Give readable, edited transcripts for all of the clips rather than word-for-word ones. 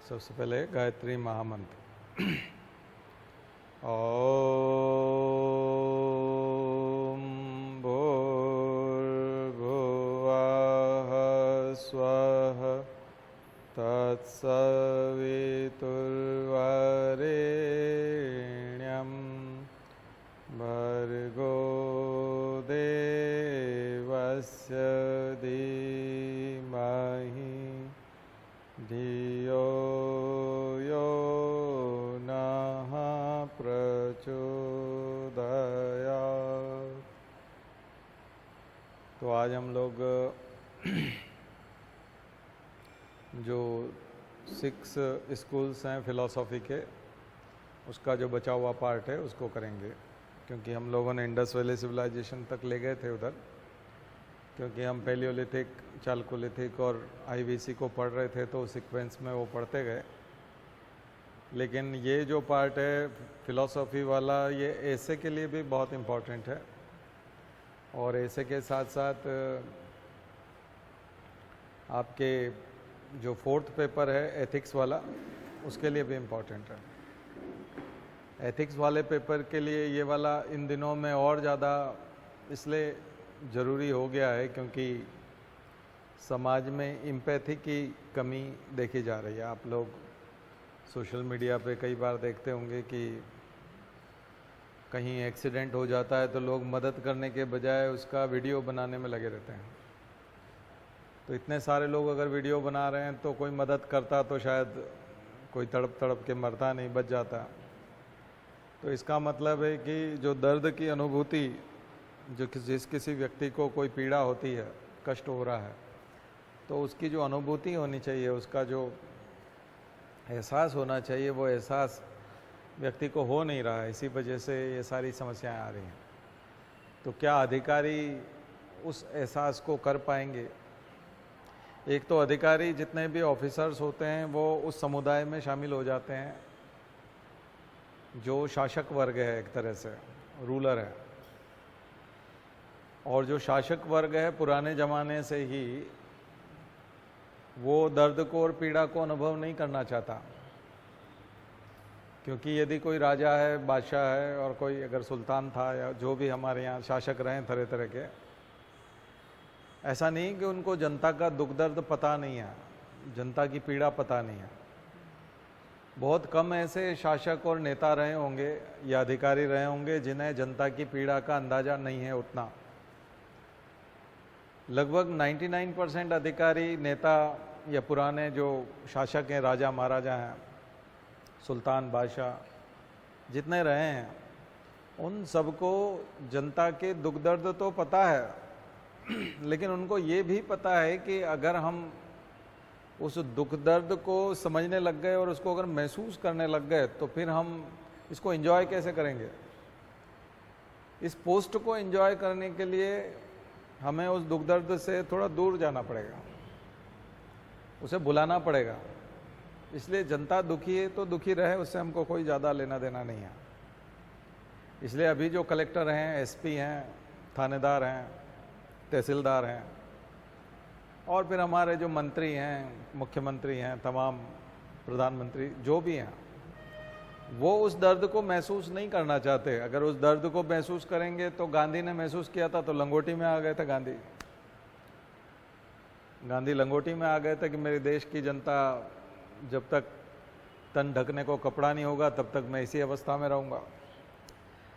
सबसे पहले गायत्री महामंत्र। ओम भूर्भुवः स्वः तत्सवितुर्वरेण्यं भर्गो देवस्य धीमहि धियो यो नः प्रचोदयात्। तो आज हम लोग जो 6 स्कूल्स हैं फिलॉसफी के, उसका जो बचा हुआ पार्ट है उसको करेंगे, क्योंकि हम लोगों ने इंडस वैली सिविलाइजेशन तक ले गए थे उधर, क्योंकि हम पैलियोलिथिक, चालकोलिथिक और आईवीसी को पढ़ रहे थे तो सीक्वेंस में वो पढ़ते गए। लेकिन ये जो पार्ट है फिलॉसफी वाला, ये ऐसे के लिए भी बहुत इम्पोर्टेंट है, और ऐसे के साथ साथ आपके जो 4th पेपर है एथिक्स वाला, उसके लिए भी इम्पोर्टेंट है। एथिक्स वाले पेपर के लिए ये वाला इन दिनों में और ज़्यादा इसलिए ज़रूरी हो गया है क्योंकि समाज में एम्पैथी की कमी देखी जा रही है। आप लोग सोशल मीडिया पे कई बार देखते होंगे कि कहीं एक्सीडेंट हो जाता है तो लोग मदद करने के बजाय उसका वीडियो बनाने में लगे रहते हैं। तो इतने सारे लोग अगर वीडियो बना रहे हैं तो कोई मदद करता तो शायद कोई तड़प तड़प के मरता नहीं, बच जाता। तो इसका मतलब है कि जो दर्द की अनुभूति, जो जिस किसी व्यक्ति को कोई पीड़ा होती है, कष्ट हो रहा है, तो उसकी जो अनुभूति होनी चाहिए, उसका जो एहसास होना चाहिए, वो एहसास व्यक्ति को हो नहीं रहा है। इसी वजह से ये सारी समस्याएं आ रही हैं। तो क्या अधिकारी उस एहसास को कर पाएंगे? एक तो अधिकारी, जितने भी ऑफिसर्स होते हैं, वो उस समुदाय में शामिल हो जाते हैं जो शासक वर्ग है, एक तरह से रूलर है। और जो शासक वर्ग है पुराने ज़माने से ही वो दर्द को और पीड़ा को अनुभव नहीं करना चाहता, क्योंकि यदि कोई राजा है, बादशाह है, और कोई अगर सुल्तान था या जो भी हमारे यहाँ शासक रहे तरह तरह के, ऐसा नहीं कि उनको जनता का दुख दर्द पता नहीं है, जनता की पीड़ा पता नहीं है। बहुत कम ऐसे शासक और नेता रहे होंगे या अधिकारी रहे होंगे जिन्हें जनता की पीड़ा का अंदाज़ा नहीं है उतना। लगभग 99% अधिकारी, नेता या पुराने जो शासक हैं, राजा महाराजा हैं, सुल्तान, बादशाह, जितने रहे हैं, उन सबको जनता के दुख दर्द तो पता है, लेकिन उनको ये भी पता है कि अगर हम उस दुख दर्द को समझने लग गए और उसको अगर महसूस करने लग गए तो फिर हम इसको एंजॉय कैसे करेंगे। इस पोस्ट को एंजॉय करने के लिए हमें उस दुख दर्द से थोड़ा दूर जाना पड़ेगा, उसे भुलाना पड़ेगा। इसलिए जनता दुखी है तो दुखी रहे, उससे हमको कोई ज़्यादा लेना देना नहीं है। इसलिए अभी जो कलेक्टर हैं, एसपी हैं, थानेदार हैं, तहसीलदार हैं, और फिर हमारे जो मंत्री हैं, मुख्यमंत्री हैं, तमाम प्रधानमंत्री जो भी हैं, वो उस दर्द को महसूस नहीं करना चाहते। अगर उस दर्द को महसूस करेंगे तो गांधी ने महसूस किया था तो लंगोटी में आ गए थे। गांधी लंगोटी में आ गए थे कि मेरे देश की जनता, जब तक तन ढकने को कपड़ा नहीं होगा तब तक मैं इसी अवस्था में रहूँगा।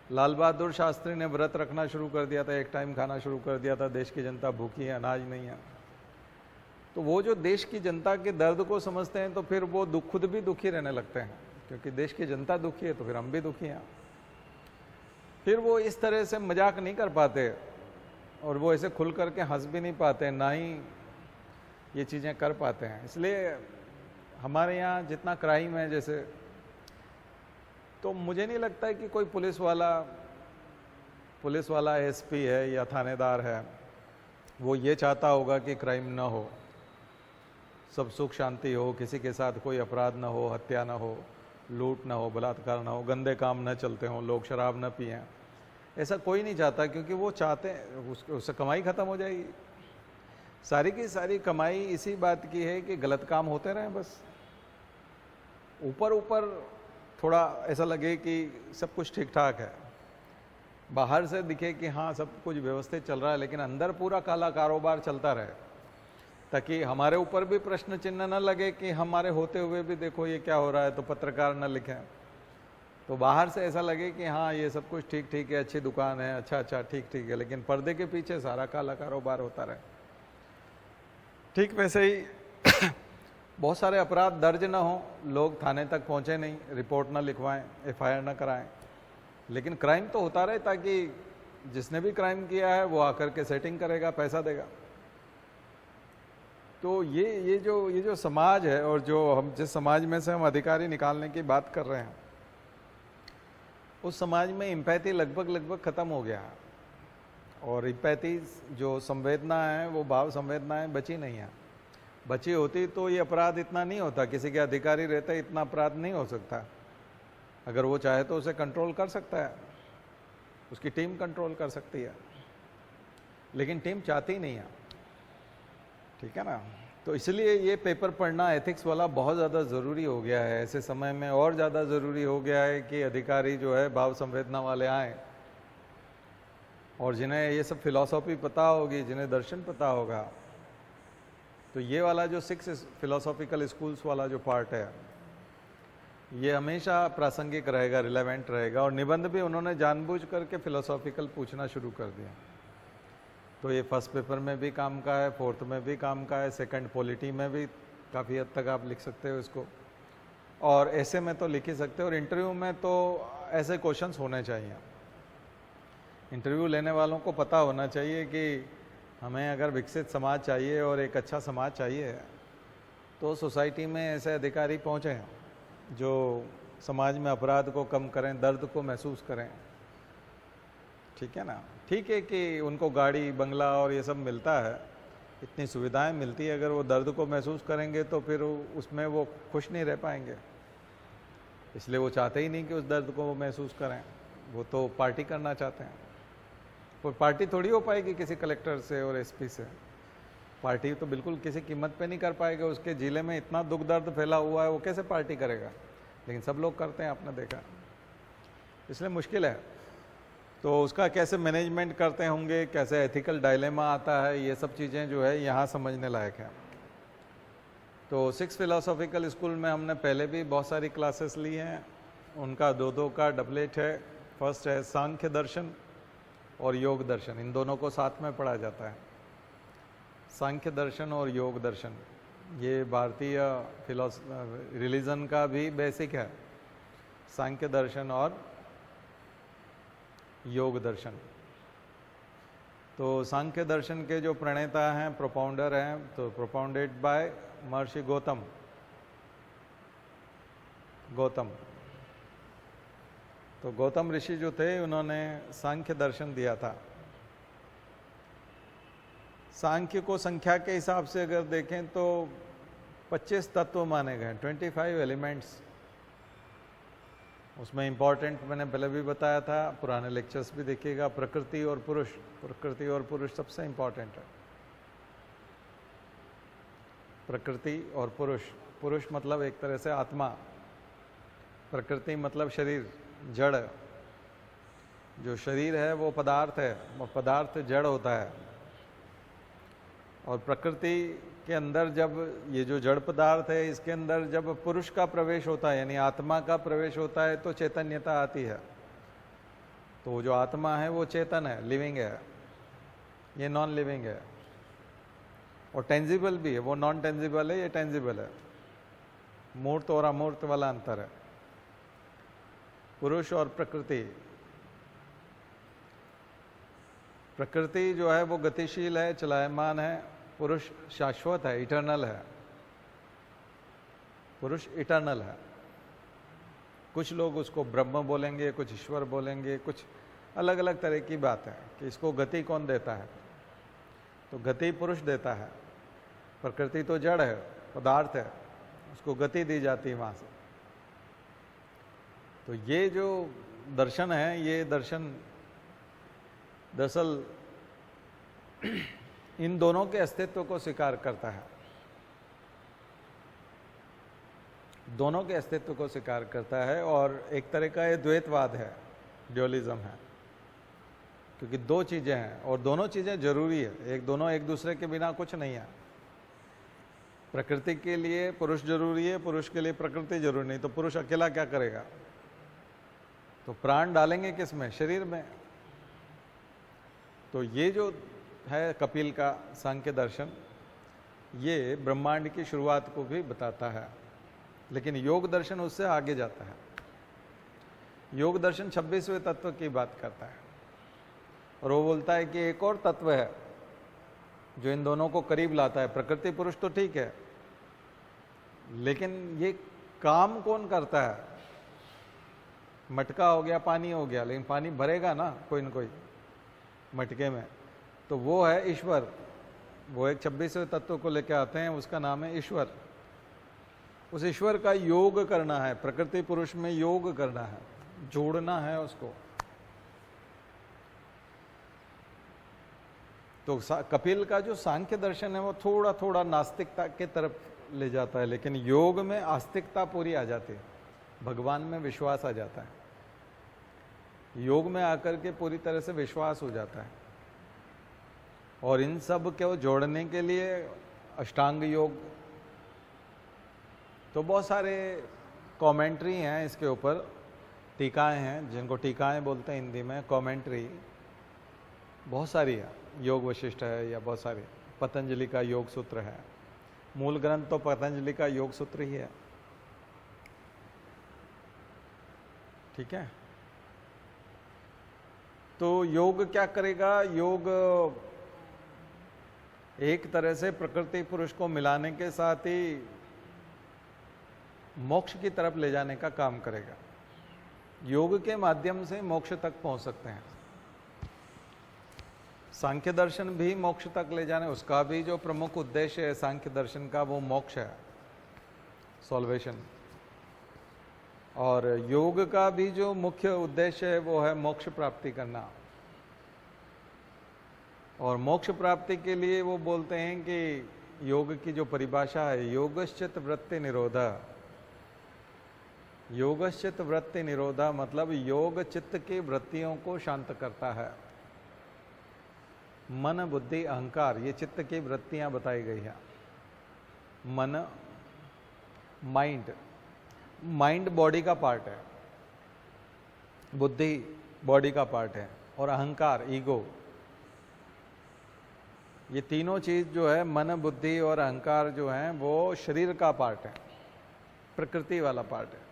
लाल बहादुर शास्त्री ने व्रत रखना शुरू कर दिया था, एक टाइम खाना शुरू कर दिया था, देश की जनता भूखी है, अनाज नहीं है। तो वो जो देश की जनता के दर्द को समझते हैं तो फिर वो खुद भी दुखी रहने लगते हैं, क्योंकि देश की जनता दुखी है तो फिर हम भी दुखी हैं। फिर वो इस तरह से मजाक नहीं कर पाते और वो ऐसे खुल करके हंस भी नहीं पाते, ना ही ये चीज़ें कर पाते हैं। इसलिए हमारे यहाँ जितना क्राइम है, जैसे, तो मुझे नहीं लगता है कि कोई पुलिस वाला एसपी है या थानेदार है, वो ये चाहता होगा कि क्राइम ना हो, सब सुख शांति हो, किसी के साथ कोई अपराध ना हो, हत्या ना हो, लूट ना हो, बलात्कार ना हो, गंदे काम न चलते हों, लोग शराब न पिएं। ऐसा कोई नहीं चाहता, क्योंकि वो चाहते हैं उससे कमाई ख़त्म हो जाएगी। सारी की सारी कमाई इसी बात की है कि गलत काम होते रहें बस। ऊपर ऊपर थोड़ा ऐसा लगे कि सब कुछ ठीक ठाक है, बाहर से दिखे कि हाँ सब कुछ व्यवस्थित चल रहा है, लेकिन अंदर पूरा काला कारोबार चलता रहे, ताकि हमारे ऊपर भी प्रश्न चिन्ह न लगे कि हमारे होते हुए भी देखो ये क्या हो रहा है, तो पत्रकार न लिखें। तो बाहर से ऐसा लगे कि हाँ ये सब कुछ ठीक ठीक है, अच्छी दुकान है, अच्छा अच्छा ठीक ठीक है, लेकिन पर्दे के पीछे सारा काला कारोबार होता रहे। ठीक वैसे ही बहुत सारे अपराध दर्ज ना हो, लोग थाने तक पहुंचे नहीं, रिपोर्ट ना लिखवाएं, एफआईआर ना कराएं, लेकिन क्राइम तो होता रहे, ताकि जिसने भी क्राइम किया है वो आकर के सेटिंग करेगा, पैसा देगा। तो ये जो समाज है, और जो हम जिस समाज में से हम अधिकारी निकालने की बात कर रहे हैं, उस समाज में एम्पैथी लगभग खत्म हो गया है। और एम्पैथी जो संवेदना है, वो भाव संवेदनाएं बची नहीं है। बची होती तो ये अपराध इतना नहीं होता, किसी के अधिकारी रहते इतना अपराध नहीं हो सकता। अगर वो चाहे तो उसे कंट्रोल कर सकता है, उसकी टीम कंट्रोल कर सकती है, लेकिन टीम चाहती नहीं है, ठीक है ना। तो इसलिए ये पेपर पढ़ना एथिक्स वाला बहुत ज़्यादा ज़रूरी हो गया है। ऐसे समय में और ज़्यादा ज़रूरी हो गया है कि अधिकारी जो है भाव संवेदना वाले आए, और जिन्हें ये सब फिलॉसफी पता होगी, जिन्हें दर्शन पता होगा। तो ये वाला जो 6 फिलोसॉफिकल स्कूल्स वाला जो पार्ट है, ये हमेशा प्रासंगिक रहेगा, रिलेवेंट रहेगा। और निबंध भी उन्होंने जानबूझ करके फिलोसॉफिकल पूछना शुरू कर दिया। तो ये फर्स्ट पेपर में भी काम का है, फोर्थ में भी काम का है, सेकंड पॉलिटी में भी काफ़ी हद तक आप लिख सकते हो इसको, और ऐसे में तो लिख ही सकते हो। और इंटरव्यू में तो ऐसे क्वेश्चंस होने चाहिए। इंटरव्यू लेने वालों को पता होना चाहिए कि हमें अगर विकसित समाज चाहिए और एक अच्छा समाज चाहिए, तो सोसाइटी में ऐसे अधिकारी पहुँचें जो समाज में अपराध को कम करें, दर्द को महसूस करें, ठीक है ना। ठीक है कि उनको गाड़ी बंगला और ये सब मिलता है, इतनी सुविधाएं मिलती है, अगर वो दर्द को महसूस करेंगे तो फिर उसमें वो खुश नहीं रह पाएंगे। इसलिए वो चाहते ही नहीं कि उस दर्द को वो महसूस करें, वो तो पार्टी करना चाहते हैं। और पार्टी थोड़ी हो पाएगी किसी कलेक्टर से और एसपी से, पार्टी तो बिल्कुल किसी कीमत पे नहीं कर पाएगा। उसके ज़िले में इतना दुख दर्द फैला हुआ है, वो कैसे पार्टी करेगा, लेकिन सब लोग करते हैं, आपने देखा। इसलिए मुश्किल है। तो उसका कैसे मैनेजमेंट करते होंगे, कैसे एथिकल डायलेमा आता है, ये सब चीज़ें जो है यहाँ समझने लायक है। तो 6 फिलोसॉफिकल स्कूल में हमने पहले भी बहुत सारी क्लासेस ली हैं, उनका 2-2 का डबलेट है। फर्स्ट है सांख्य दर्शन और योग दर्शन, इन दोनों को साथ में पढ़ा जाता है। सांख्य दर्शन और योग दर्शन ये भारतीय रिलीजन का भी बेसिक है, सांख्य दर्शन और योग दर्शन। तो सांख्य दर्शन के जो प्रणेता हैं, प्रोपाउंडर हैं, तो प्रोपाउंडेड बाय महर्षि गौतम। तो गौतम ऋषि जो थे, उन्होंने सांख्य दर्शन दिया था। सांख्य को संख्या के हिसाब से अगर देखें तो 25 तत्व माने गए, 25 एलिमेंट्स। उसमें इम्पॉर्टेंट मैंने पहले भी बताया था, पुराने लेक्चर्स भी देखिएगा। प्रकृति और पुरुष, प्रकृति और पुरुष सबसे इम्पॉर्टेंट है। प्रकृति और पुरुष, पुरुष मतलब एक तरह से आत्मा, प्रकृति मतलब शरीर, जड़। जो शरीर है वो पदार्थ है, वो पदार्थ जड़ होता है। और प्रकृति के अंदर जब ये जो जड़ पदार्थ है, इसके अंदर जब पुरुष का प्रवेश होता है, यानी आत्मा का प्रवेश होता है, तो चैतन्यता आती है। तो जो आत्मा है वो चेतन है, लिविंग है, ये नॉन लिविंग है। और टेंजिबल भी है, वो नॉन टेंजिबल है, ये टेंजिबल है। मूर्त और अमूर्त वाला अंतर है, पुरुष और प्रकृति। प्रकृति जो है वो गतिशील है, चलायमान है, पुरुष शाश्वत है, इटर्नल है। पुरुष इटर्नल है। कुछ लोग उसको ब्रह्म बोलेंगे, कुछ ईश्वर बोलेंगे, कुछ अलग अलग तरह की बात है कि इसको गति कौन देता है। तो गति पुरुष देता है, प्रकृति तो जड़ है, पदार्थ है, उसको गति दी जाती है वहाँ से। तो ये जो दर्शन है, ये दर्शन दरअसल इन दोनों के अस्तित्व को स्वीकार करता है। दोनों के अस्तित्व को स्वीकार करता है, और एक तरह का ये द्वैतवाद है, ड्यूअलिज्म है, क्योंकि दो चीज़ें हैं और दोनों चीज़ें जरूरी है, दोनों एक दूसरे के बिना कुछ नहीं है। प्रकृति के लिए पुरुष जरूरी है, पुरुष के लिए प्रकृति जरूरी नहीं, तो पुरुष अकेला क्या करेगा? तो प्राण डालेंगे किस में? शरीर में। तो ये जो है कपिल का सांख्य दर्शन, ये ब्रह्मांड की शुरुआत को भी बताता है, लेकिन योग दर्शन उससे आगे जाता है। योग दर्शन 26वें तत्व की बात करता है, और वो बोलता है कि एक और तत्व है जो इन दोनों को करीब लाता है। प्रकृति पुरुष तो ठीक है, लेकिन ये काम कौन करता है? मटका हो गया, पानी हो गया, लेकिन पानी भरेगा ना कोई न कोई मटके में, तो वो है ईश्वर। वो एक 26वें तत्व को लेकर आते हैं, उसका नाम है ईश्वर। उस ईश्वर का योग करना है, प्रकृति पुरुष में योग करना है, जोड़ना है उसको। तो कपिल का जो सांख्य दर्शन है वो थोड़ा थोड़ा नास्तिकता के तरफ ले जाता है, लेकिन योग में आस्तिकता पूरी आ जाती है, भगवान में विश्वास आ जाता है। योग में आकर के पूरी तरह से विश्वास हो जाता है। और इन सब को जोड़ने के लिए अष्टांग योग, तो बहुत सारे कमेंट्री हैं इसके ऊपर, टीकाएं हैं, जिनको टीकाएं बोलते हैं हिंदी में, कमेंट्री बहुत सारी है। योग वशिष्ठ है या बहुत सारी, पतंजलि का योग सूत्र है, मूल ग्रंथ तो पतंजलि का योग सूत्र ही है। ठीक है, तो योग क्या करेगा? योग एक तरह से प्रकृति पुरुष को मिलाने के साथ ही मोक्ष की तरफ ले जाने का काम करेगा। योग के माध्यम से मोक्ष तक पहुंच सकते हैं। सांख्य दर्शन भी मोक्ष तक ले जाने, उसका भी जो प्रमुख उद्देश्य है सांख्य दर्शन का, वो मोक्ष है, सॉल्वेशन। और योग का भी जो मुख्य उद्देश्य है वो है मोक्ष प्राप्ति करना। और मोक्ष प्राप्ति के लिए वो बोलते हैं कि योग की जो परिभाषा है, योगश्चित वृत्ति निरोधा। योगश्चित वृत्ति निरोधा मतलब योग चित्त की वृत्तियों को शांत करता है। मन बुद्धि अहंकार, ये चित्त की वृत्तियां बताई गई है। मन माइंड बॉडी का पार्ट है, बुद्धि बॉडी का पार्ट है, और अहंकार ईगो, ये तीनों चीज जो है, मन बुद्धि और अहंकार जो है, वो शरीर का पार्ट है, प्रकृति वाला पार्ट है।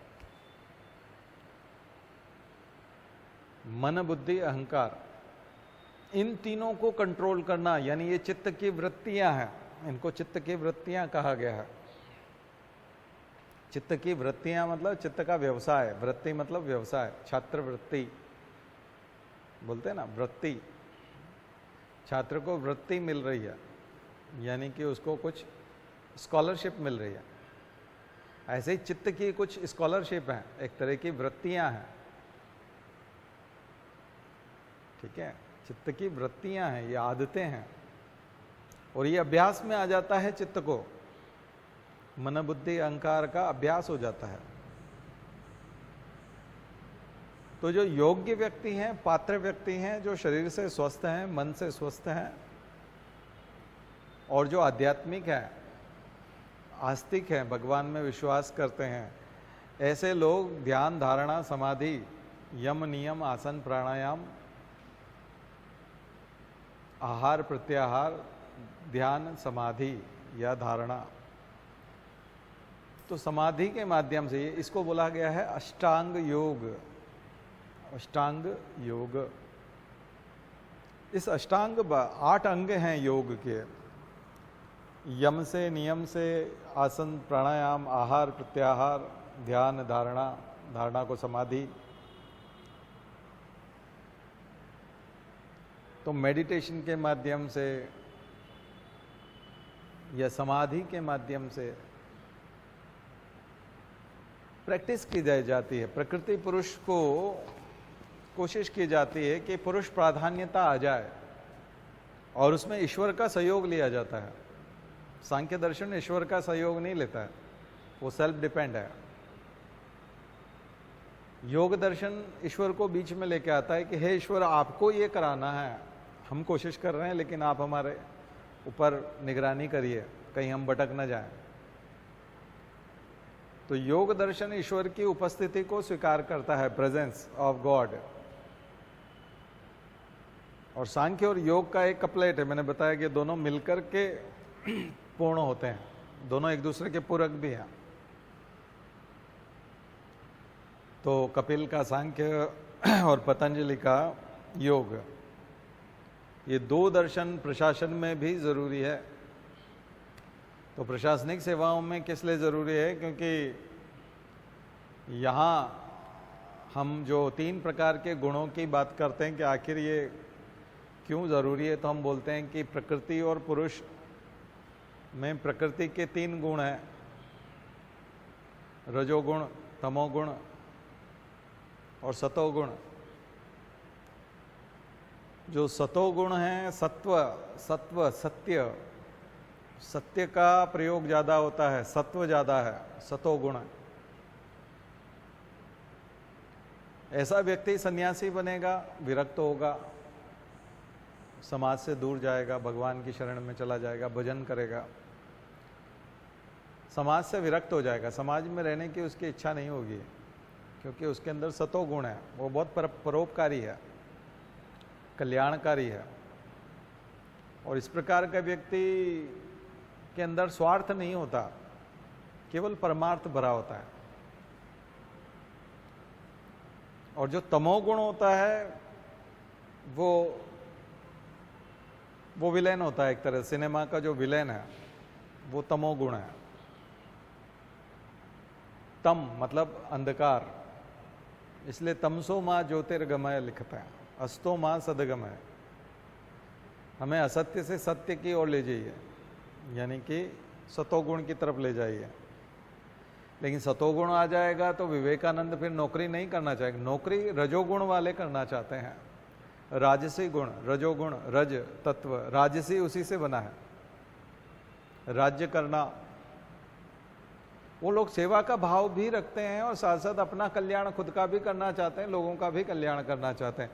मन बुद्धि अहंकार, इन तीनों को कंट्रोल करना, यानी ये चित्त की वृत्तियां हैं, इनको चित्त की वृत्तियां कहा गया है। चित्त की वृत्तियां मतलब चित्त का व्यवसाय, वृत्ति मतलब व्यवसाय, छात्र वृत्ति बोलते हैं ना, वृत्ति। छात्र को वृत्ति मिल रही है, यानी कि उसको कुछ स्कॉलरशिप मिल रही है। ऐसे ही चित्त की कुछ स्कॉलरशिप है, एक तरह की वृत्तियां हैं। ठीक है, चित्त की वृत्तियां हैं, ये आदतें हैं, और ये अभ्यास में आ जाता है। चित्त को मन बुद्धि अहंकार का अभ्यास हो जाता है। तो जो योग्य व्यक्ति हैं, पात्र व्यक्ति हैं, जो शरीर से स्वस्थ हैं, मन से स्वस्थ हैं, और जो आध्यात्मिक है, आस्तिक हैं, भगवान में विश्वास करते हैं, ऐसे लोग ध्यान धारणा समाधि, यम नियम आसन प्राणायाम, आहार प्रत्याहार, ध्यान समाधि या धारणा, तो समाधि के माध्यम से, इसको बोला गया है अष्टांग योग। अष्टांग योग, इस अष्टांग 8 अंग हैं योग के। यम से, नियम से, आसन प्राणायाम, आहार प्रत्याहार, ध्यान धारणा, धारणा को समाधि। तो मेडिटेशन के माध्यम से या समाधि के माध्यम से प्रैक्टिस की जाती है। प्रकृति पुरुष को कोशिश की जाती है कि पुरुष प्राधान्यता आ जाए, और उसमें ईश्वर का सहयोग लिया जाता है। सांख्य दर्शन ईश्वर का सहयोग नहीं लेता है, वो सेल्फ डिपेंड है। योग दर्शन ईश्वर को बीच में लेके आता है कि हे ईश्वर, आपको ये कराना है, हम कोशिश कर रहे हैं लेकिन आप हमारे ऊपर निगरानी करिए, कहीं हम भटक न जाएं। तो योग दर्शन ईश्वर की उपस्थिति को स्वीकार करता है, प्रेजेंस ऑफ गॉड। और सांख्य और योग का एक कपलेट है, मैंने बताया कि दोनों मिलकर के पूर्ण होते हैं, दोनों एक दूसरे के पूरक भी हैं। तो कपिल का सांख्य और पतंजलि का योग, ये दो दर्शन प्रशासन में भी जरूरी है। तो प्रशासनिक सेवाओं में किस लिए जरूरी है? क्योंकि यहाँ हम जो 3 प्रकार के गुणों की बात करते हैं कि आखिर ये क्यों जरूरी है, तो हम बोलते हैं कि प्रकृति और पुरुष में प्रकृति के 3 गुण हैं, रजोगुण, तमोगुण और सतोगुण। जो सतोगुण है, सत्व सत्य, सत्य का प्रयोग ज्यादा होता है, सत्व ज्यादा है, सतोगुण। ऐसा व्यक्ति सन्यासी बनेगा, विरक्त होगा, समाज से दूर जाएगा, भगवान की शरण में चला जाएगा, भजन करेगा, समाज से विरक्त हो जाएगा, समाज में रहने की उसकी इच्छा नहीं होगी, क्योंकि उसके अंदर सतोगुण है, वो बहुत परोपकारी है, कल्याणकारी है। और इस प्रकार का व्यक्ति के अंदर स्वार्थ नहीं होता, केवल परमार्थ भरा होता है। और जो तमोगुण होता है वो विलेन होता है, एक तरह सिनेमा का जो विलेन है वो तमोगुण है। तम मतलब अंधकार, इसलिए तमसो माँ ज्योतिर्गमय लिखता है, अस्तो माँ सदगमय। हमें असत्य से सत्य की ओर ले जाइए, यानी कि सतोगुण की तरफ ले जाइए। लेकिन सतोगुण आ जाएगा तो विवेकानंद फिर नौकरी नहीं करना चाहेंगे, नौकरी रजोगुण वाले करना चाहते हैं। राजसी गुण, रजोगुण, रज तत्व, राजसी उसी से बना है, राज्य करना। वो लोग सेवा का भाव भी रखते हैं और साथ साथ अपना कल्याण खुद का भी करना चाहते हैं, लोगों का भी कल्याण करना चाहते हैं।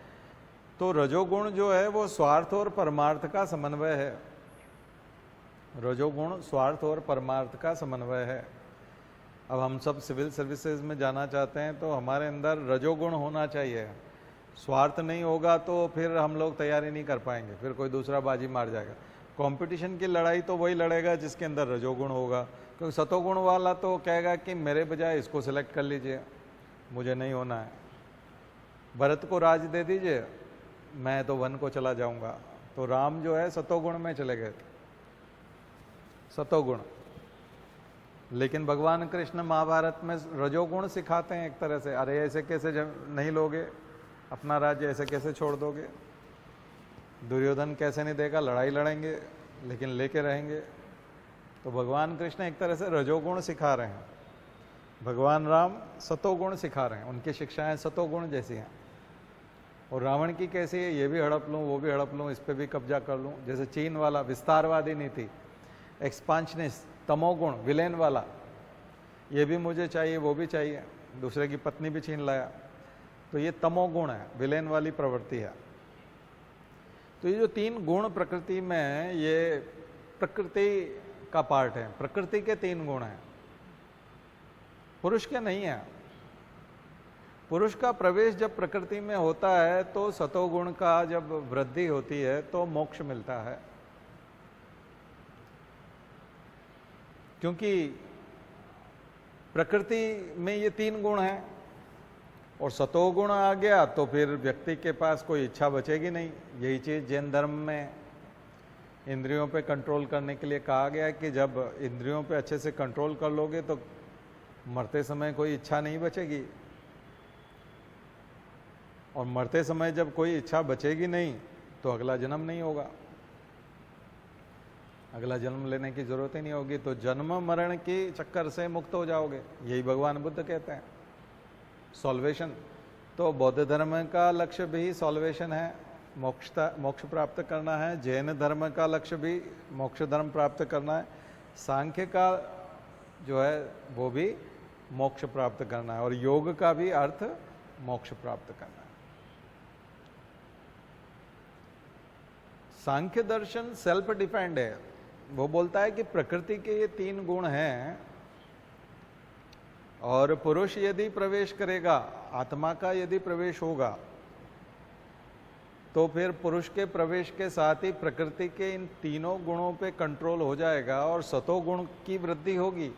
तो रजोगुण जो है वो स्वार्थ और परमार्थ का समन्वय है। रजोगुण स्वार्थ और परमार्थ का समन्वय है। अब हम सब सिविल सर्विसेज में जाना चाहते हैं तो हमारे अंदर रजोगुण होना चाहिए। स्वार्थ नहीं होगा तो फिर हम लोग तैयारी नहीं कर पाएंगे, फिर कोई दूसरा बाजी मार जाएगा। कंपटीशन की लड़ाई तो वही लड़ेगा जिसके अंदर रजोगुण होगा, क्योंकि सतोगुण वाला तो कहेगा कि मेरे बजाय इसको सिलेक्ट कर लीजिए, मुझे नहीं होना है। भरत को राज दे दीजिए, मैं तो वन को चला जाऊंगा। तो राम जो है सतोगुण में चले गए, सतोगुण। लेकिन भगवान कृष्ण महाभारत में रजोगुण सिखाते हैं एक तरह से। अरे ऐसे कैसे नहीं लोगे अपना राज्य, ऐसे कैसे छोड़ दोगे? दुर्योधन कैसे नहीं देगा, लड़ाई लड़ेंगे लेकिन लेके रहेंगे। तो भगवान कृष्ण एक तरह से रजोगुण सिखा रहे हैं, भगवान राम सतोगुण सिखा रहे हैं। उनकी शिक्षाएं सतोगुण जैसी हैं। और रावण की कैसी है, ये भी हड़प लूँ, वो भी हड़प लूँ, इस पर भी कब्जा कर लूँ। जैसे चीन वाला विस्तारवादी नीति, एक्सपांशनिस्ट, तमोगुण, विलेन वाला, ये भी मुझे चाहिए, वो भी चाहिए, दूसरे की पत्नी भी छीन लाया। तो ये तमोगुण है, विलेन वाली प्रवृत्ति है। तो ये जो 3 गुण प्रकृति में है, ये प्रकृति का पार्ट है। प्रकृति के 3 गुण हैं, पुरुष के नहीं है। पुरुष का प्रवेश जब प्रकृति में होता है तो सतोगुण का जब वृद्धि होती है तो मोक्ष मिलता है। क्योंकि प्रकृति में ये 3 गुण हैं और सतोगुण आ गया तो फिर व्यक्ति के पास कोई इच्छा बचेगी नहीं। यही चीज जैन धर्म में इंद्रियों पे कंट्रोल करने के लिए कहा गया है कि जब इंद्रियों पे अच्छे से कंट्रोल कर लोगे तो मरते समय कोई इच्छा नहीं बचेगी। और मरते समय जब कोई इच्छा बचेगी नहीं तो अगला जन्म नहीं होगा, अगला जन्म लेने की जरूरत ही नहीं होगी। तो जन्म मरण की चक्कर से मुक्त हो जाओगे, यही भगवान बुद्ध कहते हैं, सॉल्वेशन। तो बौद्ध धर्म का लक्ष्य भी सॉल्वेशन है, मोक्ष प्राप्त करना है। जैन धर्म का लक्ष्य भी मोक्ष धर्म प्राप्त करना है। सांख्य का जो है वो भी मोक्ष प्राप्त करना है। और योग का भी अर्थ मोक्ष प्राप्त करना है। सांख्य दर्शन सेल्फ डिफाइंड है। वो बोलता है कि प्रकृति के ये 3 गुण हैं और पुरुष यदि प्रवेश करेगा, आत्मा का यदि प्रवेश होगा, तो फिर पुरुष के प्रवेश के साथ ही प्रकृति के इन 3 गुणों पे कंट्रोल हो जाएगा और सतोगुण की वृद्धि होगी।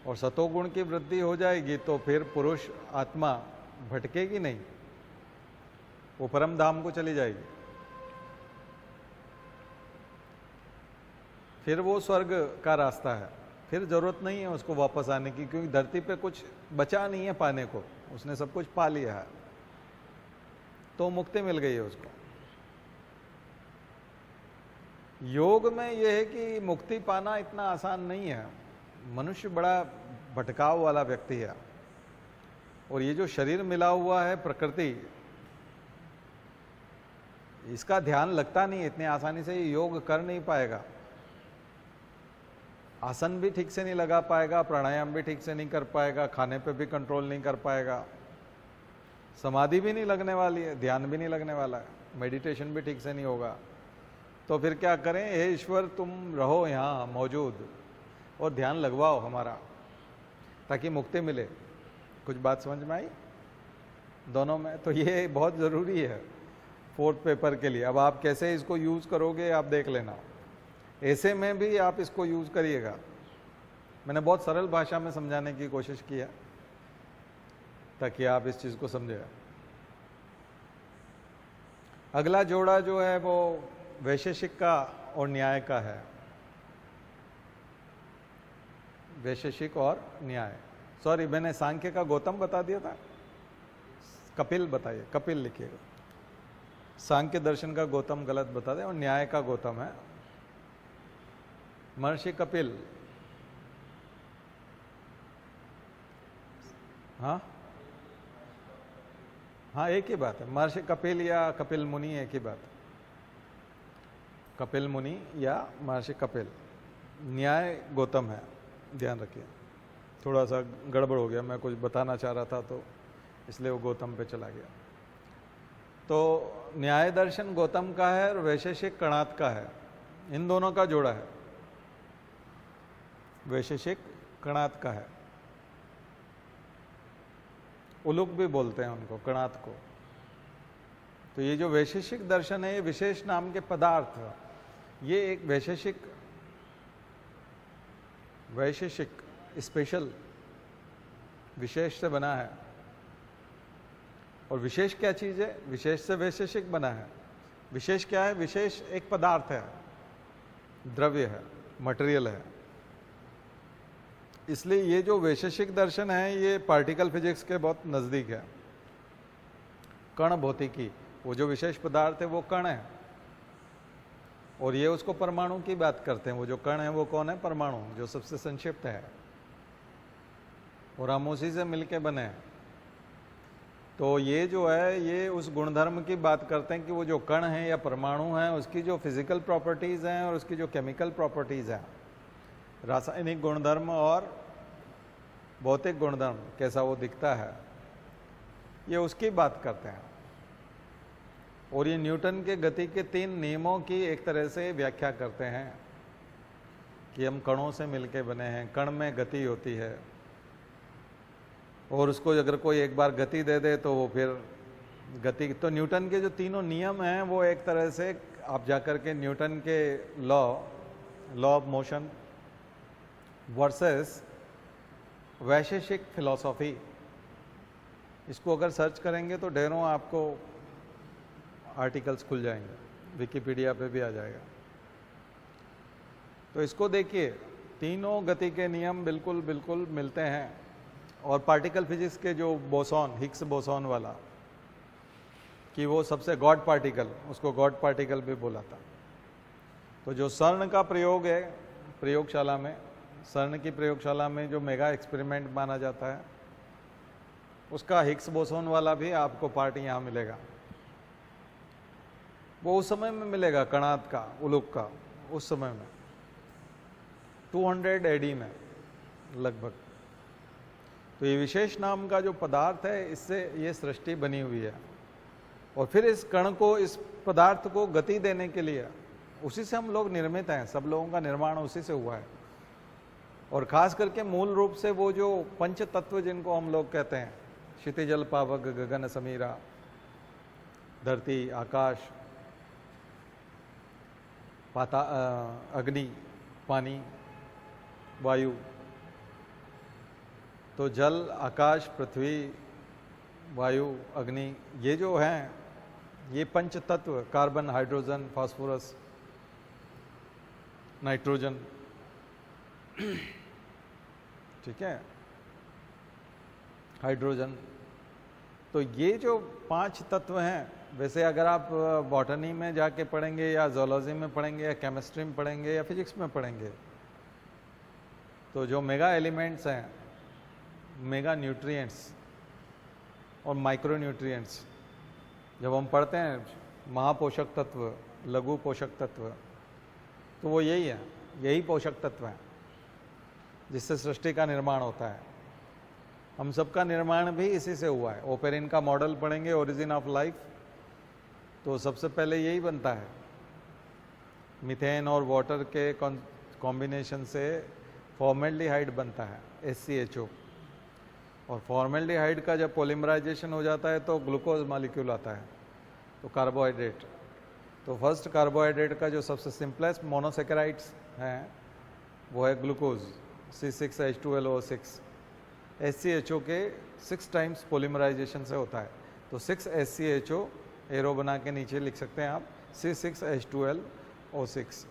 और सतोगुण की वृद्धि हो जाएगी तो फिर पुरुष आत्मा भटकेगी नहीं, वो परम धाम को चली जाएगी। फिर वो स्वर्ग का रास्ता है, फिर जरूरत नहीं है उसको वापस आने की, क्योंकि धरती पे कुछ बचा नहीं है पाने को, उसने सब कुछ पा लिया है, तो मुक्ति मिल गई है उसको। योग में यह है कि मुक्ति पाना इतना आसान नहीं है। मनुष्य बड़ा भटकाव वाला व्यक्ति है, और ये जो शरीर मिला हुआ है प्रकृति, इसका ध्यान लगता नहीं है इतने आसानी से, ये योग कर नहीं पाएगा। आसन भी ठीक से नहीं लगा पाएगा, प्राणायाम भी ठीक से नहीं कर पाएगा, खाने पे भी कंट्रोल नहीं कर पाएगा, समाधि भी नहीं लगने वाली है, ध्यान भी नहीं लगने वाला है, मेडिटेशन भी ठीक से नहीं होगा। तो फिर क्या करें? हे ईश्वर, तुम रहो यहाँ मौजूद और ध्यान लगवाओ हमारा, ताकि मुक्ति मिले। कुछ बात समझ में आई दोनों में? तो ये बहुत ज़रूरी है 4th पेपर के लिए। अब आप कैसे इसको यूज़ करोगे आप देख लेना, ऐसे में भी आप इसको यूज़ करिएगा। मैंने बहुत सरल भाषा में समझाने की कोशिश की है ताकि आप इस चीज़ को समझे। अगला जोड़ा जो है वो वैशेषिक का और न्याय का है। वैशेषिक और न्याय, सॉरी मैंने सांख्य का गौतम बता दिया था, कपिल बताइए, कपिल लिखिएगा। सांख्य दर्शन का गौतम गलत बता दें और न्याय का गौतम है महर्षि कपिल। हाँ हाँ, एक ही बात है, महर्षि कपिल या कपिल मुनि एक ही बात है, कपिल मुनि या महर्षि कपिल। न्याय गौतम है, ध्यान रखिए। थोड़ा सा गड़बड़ हो गया, मैं कुछ बताना चाह रहा था तो इसलिए वो गौतम पे चला गया। तो न्याय दर्शन गौतम का है और वैशेषिक कणाद का है, इन दोनों का जोड़ा है। वैशेषिक कणाद का है, उलुक भी बोलते हैं उनको, कणाद को। तो ये जो वैशेषिक दर्शन है, ये विशेष नाम के पदार्थ, ये एक वैशेषिक स्पेशल विशेष से बना है। और विशेष क्या चीज है? विशेष से वैशेषिक बना है। विशेष क्या है? विशेष एक पदार्थ है, द्रव्य है, मटेरियल है। इसलिए ये जो वैशेषिक दर्शन है ये पार्टिकल फिजिक्स के बहुत नज़दीक है। कण भौतिकी, वो जो विशेष पदार्थ है वो कण है, और ये उसको परमाणु की बात करते हैं। वो जो कण है वो कौन है? परमाणु, जो सबसे संक्षिप्त है, और हम उसी से मिलके बने हैं। तो ये जो है ये उस गुणधर्म की बात करते हैं कि वो जो कण है या परमाणु है उसकी जो फिजिकल प्रॉपर्टीज़ हैं और उसकी जो केमिकल प्रॉपर्टीज़ हैं, रासायनिक गुणधर्म और भौतिक गुणधर्म, कैसा वो दिखता है, ये उसकी बात करते हैं। और ये न्यूटन के गति के 3 नियमों की एक तरह से व्याख्या करते हैं कि हम कणों से मिलके बने हैं, कण में गति होती है, और उसको अगर कोई एक बार गति दे दे तो वो फिर गति। तो न्यूटन के जो 3 नियम हैं वो एक तरह से आप जाकर के न्यूटन के law of motion versus Vaisheshika philosophy, इसको अगर सर्च करेंगे तो ढेरों आपको आर्टिकल्स खुल जाएंगे, विकिपीडिया पे भी आ जाएगा। तो इसको देखिए, तीनों गति के नियम बिल्कुल बिल्कुल मिलते हैं। और पार्टिकल फिजिक्स के जो बोसॉन, हिग्स बोसॉन वाला, कि वो सबसे गॉड पार्टिकल, उसको गॉड पार्टिकल भी बोला था। तो जो CERN का प्रयोग है प्रयोगशाला में, CERN की प्रयोगशाला में जो मेगा एक्सपेरिमेंट माना जाता है, उसका हिग्स बोसॉन वाला भी आपको पार्ट यहाँ मिलेगा। वो उस समय में मिलेगा, कणाद का, उलुक का, उस समय में 200 AD में लगभग। तो ये विशेष नाम का जो पदार्थ है, इससे ये सृष्टि बनी हुई है। और फिर इस कण को, इस पदार्थ को गति देने के लिए उसी से हम लोग निर्मित हैं, सब लोगों का निर्माण उसी से हुआ है। और खास करके मूल रूप से वो जो पंच तत्व जिनको हम लोग कहते हैं, क्षितिजल पावक गगन समीरा, धरती आकाश अग्नि पानी वायु, तो जल आकाश पृथ्वी वायु अग्नि, ये जो हैं ये पंच तत्व, कार्बन हाइड्रोजन फास्फोरस नाइट्रोजन, ठीक है, हाइड्रोजन, तो ये जो 5 तत्व हैं, वैसे अगर आप बॉटनी में जाके पढ़ेंगे या जोलॉजी में पढ़ेंगे या केमिस्ट्री में पढ़ेंगे या फिजिक्स में पढ़ेंगे, तो जो मेगा एलिमेंट्स हैं, मेगा न्यूट्रिएंट्स और माइक्रो न्यूट्रिएंट्स, जब हम पढ़ते हैं महापोषक तत्व, लघु पोषक तत्व, तो वो यही है, यही पोषक तत्व है जिससे सृष्टि का निर्माण होता है। हम सबका निर्माण भी इसी से हुआ है। ओपेरिन का मॉडल पढ़ेंगे, ओरिजिन ऑफ लाइफ, तो सबसे पहले यही बनता है, मीथेन और वाटर के कॉम्बिनेशन से फॉर्मेल्डिहाइड बनता है, SCHO, और फॉर्मेल्डिहाइड का जब पॉलीमराइजेशन हो जाता है तो ग्लूकोज मॉलिक्यूल आता है, तो कार्बोहाइड्रेट। तो फर्स्ट कार्बोहाइड्रेट का जो सबसे सिंपलेस्ट मोनोसेकेराइड्स हैं वो है ग्लूकोज, C6H12O6। SCHO के 6 टाइम्स पॉलीमराइजेशन से होता है, तो 6 SCHO एरो बना के नीचे लिख सकते हैं आप, C6H12O6।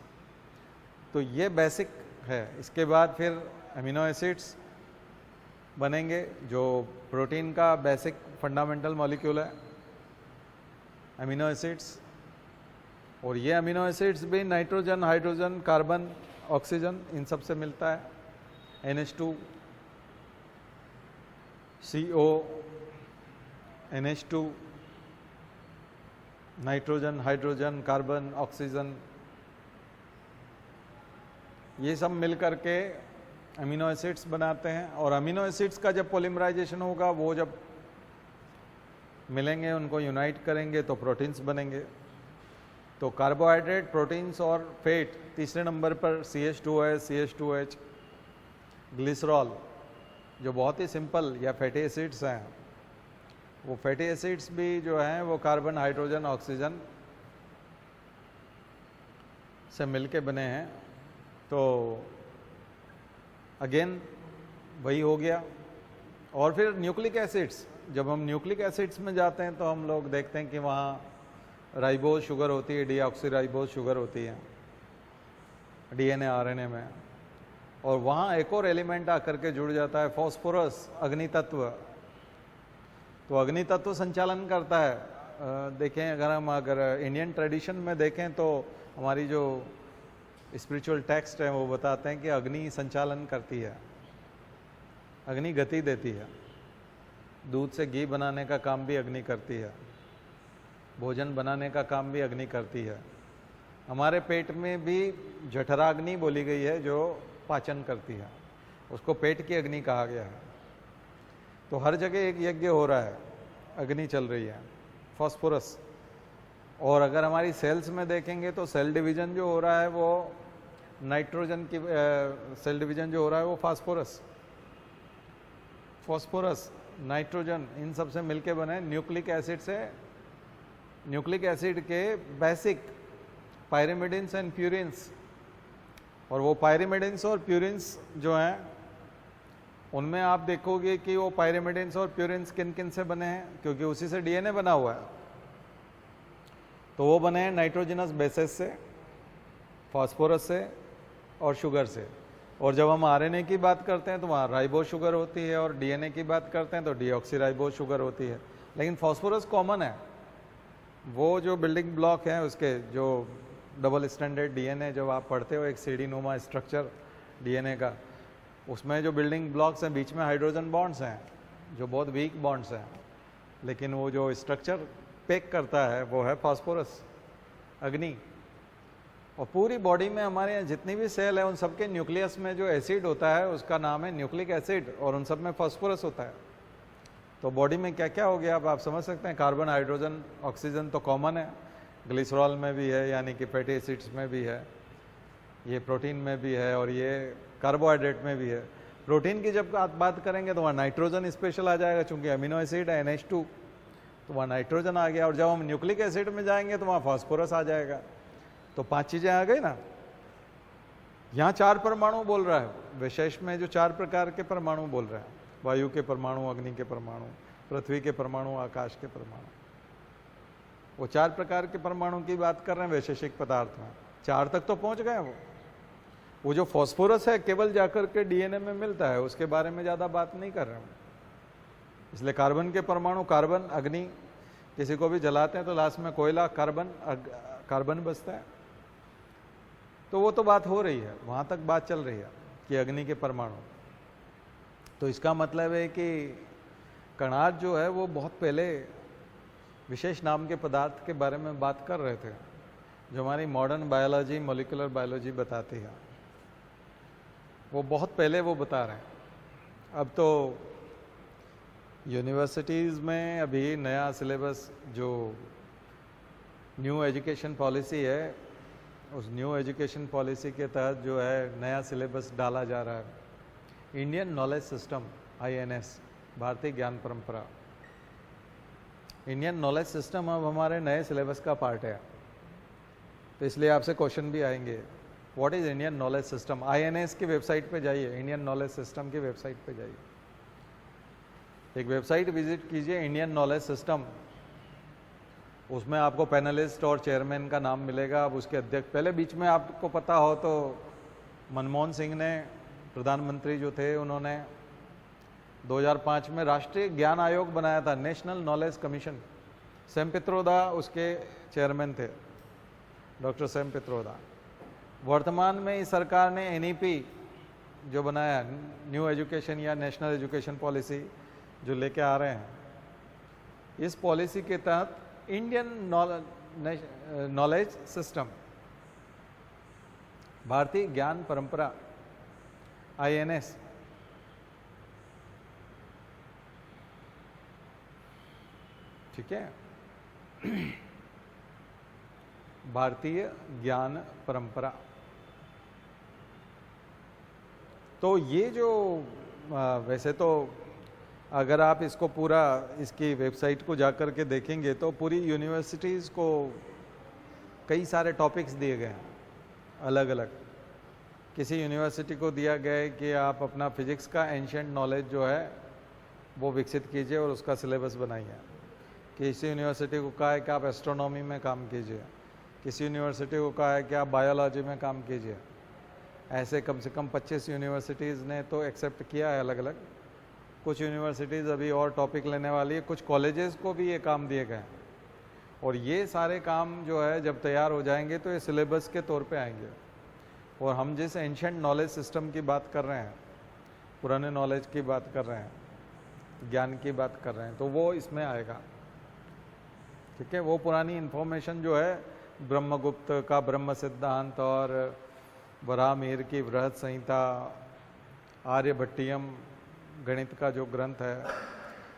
तो ये बेसिक है। इसके बाद फिर अमीनो एसिड्स बनेंगे, जो प्रोटीन का बेसिक फंडामेंटल मॉलिक्यूल है, अमीनो एसिड्स। और ये अमीनो एसिड्स भी नाइट्रोजन, हाइड्रोजन, कार्बन, ऑक्सीजन, इन सब से मिलता है। NH2, CO, NH2, nitrogen, hydrogen, carbon, oxygen, ये सब मिल करके अमीनो एसिड्स बनाते हैं। और अमीनो एसिड्स का जब पॉलीमराइजेशन होगा, वो जब मिलेंगे, उनको यूनाइट करेंगे तो प्रोटीन्स बनेंगे। तो कार्बोहाइड्रेट, प्रोटीन्स और फैट तीसरे नंबर पर CH2S, CH2H, ग्लिसरॉल, जो बहुत ही सिंपल या फैटी एसिड्स हैं, वो फैटी एसिड्स भी जो हैं वो कार्बन, हाइड्रोजन, ऑक्सीजन से मिलके बने हैं। तो अगेन वही हो गया। और फिर न्यूक्लिक एसिड्स, जब हम न्यूक्लिक एसिड्स में जाते हैं तो हम लोग देखते हैं कि वहाँ राइबोज शुगर होती है, डीऑक्सीराइबोज शुगर होती है DNA RNA में। और वहाँ एक और एलिमेंट आकर के जुड़ जाता है, फॉस्फोरस, अग्नि तत्व। तो अग्नि तत्व संचालन करता है। देखें, अगर इंडियन ट्रेडिशन में देखें तो हमारी जो स्पिरिचुअल टेक्स्ट है वो बताते हैं कि अग्नि संचालन करती है, अग्नि गति देती है। दूध से घी बनाने का काम भी अग्नि करती है, भोजन बनाने का काम भी अग्नि करती है। हमारे पेट में भी जठराग्नि बोली गई है जो पाचन करती है, उसको पेट की अग्नि कहा गया है। तो हर जगह एक यज्ञ हो रहा है, अग्नि चल रही है, फॉस्फोरस। और अगर हमारी सेल्स में देखेंगे तो सेल डिवीजन जो हो रहा है वो नाइट्रोजन की, सेल डिवीजन जो हो रहा है वो फॉस्फोरस, नाइट्रोजन, इन सब से मिलके बने न्यूक्लिक एसिड से। न्यूक्लिक एसिड के बेसिक पायरिमिडिन्स एंड प्यूरिन्स, और वो पायरिमिडिन्स और प्यूरिन्स जो हैं उनमें आप देखोगे कि वो पायरिमिडिन्स और प्यूरिन्स किन किन से बने हैं, क्योंकि उसी से DNA बना हुआ है। तो वो बने हैं नाइट्रोजनस बेसेस से, फास्फोरस से और शुगर से। और जब हम RNA की बात करते हैं तो वहाँ राइबोज शुगर होती है, और DNA की बात करते हैं तो डीऑक्सीराइबोज शुगर होती है। लेकिन फास्फोरस कॉमन है। वो जो बिल्डिंग ब्लॉक है उसके, जो डबल स्टैंडर्ड DNA जब आप पढ़ते हो, एक सीढ़ी नुमा स्ट्रक्चर DNA का, उसमें जो बिल्डिंग ब्लॉक्स हैं बीच में हाइड्रोजन बॉन्ड्स हैं जो बहुत वीक बॉन्ड्स हैं, लेकिन वो जो स्ट्रक्चर पैक करता है वो है फास्फोरस, अग्नि। और पूरी बॉडी में हमारे यहाँ जितनी भी सेल है उन सबके न्यूक्लियस में जो एसिड होता है उसका नाम है न्यूक्लिक एसिड, और उन सब में फास्फोरस होता है। तो बॉडी में क्या क्या हो गया अब आप समझ सकते हैं। कार्बन, हाइड्रोजन, ऑक्सीजन तो कॉमन है, ग्लिसरॉल में भी है यानी कि फैटी एसिड्स में भी है, ये प्रोटीन में भी है, और ये कार्बोहाइड्रेट में भी है। प्रोटीन की जब आप बात करेंगे तो वहाँ नाइट्रोजन स्पेशल आ जाएगा, चूंकि अमीनो एसिड है NH2, तो वहाँ नाइट्रोजन आ गया। और जब हम न्यूक्लिक एसिड में जाएंगे तो वहाँ फास्फोरस आ जाएगा। तो 5 चीज़ें आ गई ना। यहाँ 4 परमाणु बोल रहा है, विशेष में जो 4 प्रकार के परमाणु बोल रहा है, वायु के परमाणु, अग्नि के परमाणु, पृथ्वी के परमाणु, आकाश के परमाणु, वो 4 प्रकार के परमाणु की बात कर रहे हैं वैशेषिक पदार्थ में। 4 तक तो पहुंच गए वो जो फास्फोरस है केवल जाकर के DNA में मिलता है, उसके बारे में ज़्यादा बात नहीं कर रहे हैं। इसलिए कार्बन के परमाणु, कार्बन, अग्नि, किसी को भी जलाते हैं तो लास्ट में कोयला, कार्बन बचता है। तो वो तो बात हो रही है, वहाँ तक बात चल रही है कि अग्नि के परमाणु। तो इसका मतलब है कि कणाद जो है वो बहुत पहले विशेष नाम के पदार्थ के बारे में बात कर रहे थे, जो हमारी मॉडर्न बायोलॉजी, मॉलिक्यूलर बायोलॉजी बताती है। वो बहुत पहले वो बता रहे हैं। अब तो यूनिवर्सिटीज़ में अभी नया सिलेबस, जो न्यू एजुकेशन पॉलिसी है, उस न्यू एजुकेशन पॉलिसी के तहत जो है नया सिलेबस डाला जा रहा है। इंडियन नॉलेज सिस्टम, INS, भारतीय ज्ञान परंपरा। इंडियन नॉलेज सिस्टम अब हमारे नए सिलेबस का पार्ट है। तो इसलिए आपसे क्वेश्चन भी आएंगे, what is Indian knowledge system. INS की वेबसाइट पे जाइए, इंडियन नॉलेज सिस्टम की वेबसाइट पे जाइए, एक वेबसाइट विजिट कीजिए, इंडियन नॉलेज सिस्टम। उसमें आपको पैनलिस्ट और चेयरमैन का नाम मिलेगा। अब उसके अध्यक्ष, पहले बीच में आपको पता हो तो मनमोहन सिंह ने, प्रधानमंत्री जो थे, उन्होंने 2005 में राष्ट्रीय ज्ञान आयोग बनाया था, national knowledge commission. Sam Pitroda उसके चेयरमैन थे, डॉक्टर सैम पित्रोदा। वर्तमान में इस सरकार ने NEP जो बनाया, न्यू एजुकेशन या नेशनल एजुकेशन पॉलिसी जो लेके आ रहे हैं, इस पॉलिसी के तहत इंडियन नॉलेज सिस्टम, भारतीय ज्ञान परंपरा, INS, ठीक है, भारतीय ज्ञान परंपरा। तो ये जो वैसे तो अगर आप इसको पूरा, इसकी वेबसाइट को जाकर के देखेंगे तो पूरी यूनिवर्सिटीज़ को कई सारे टॉपिक्स दिए गए हैं अलग अलग। किसी यूनिवर्सिटी को दिया गया है कि आप अपना फिजिक्स का एंशिएंट नॉलेज जो है वो विकसित कीजिए और उसका सिलेबस बनाइए। किसी यूनिवर्सिटी को कहा है कि आप एस्ट्रोनॉमी में काम कीजिए, किसी यूनिवर्सिटी को कहा है कि आप बायोलॉजी में काम कीजिए। ऐसे कम से कम 25 यूनिवर्सिटीज़ ने तो एक्सेप्ट किया है अलग अलग। कुछ यूनिवर्सिटीज़ अभी और टॉपिक लेने वाली है, कुछ कॉलेजेस को भी ये काम दिए गए। और ये सारे काम जो है जब तैयार हो जाएंगे तो ये सिलेबस के तौर पे आएंगे। और हम जिस एंशिएंट नॉलेज सिस्टम की बात कर रहे हैं, पुराने नॉलेज की बात कर रहे हैं, ज्ञान की बात कर रहे हैं, तो वो इसमें आएगा। ठीक है, वो पुरानी इन्फॉर्मेशन जो है ब्रह्मगुप्त का ब्रह्म सिद्धांत और वराहमिहिर की बृहद संहिता, आर्यभट्टियम गणित का जो ग्रंथ है,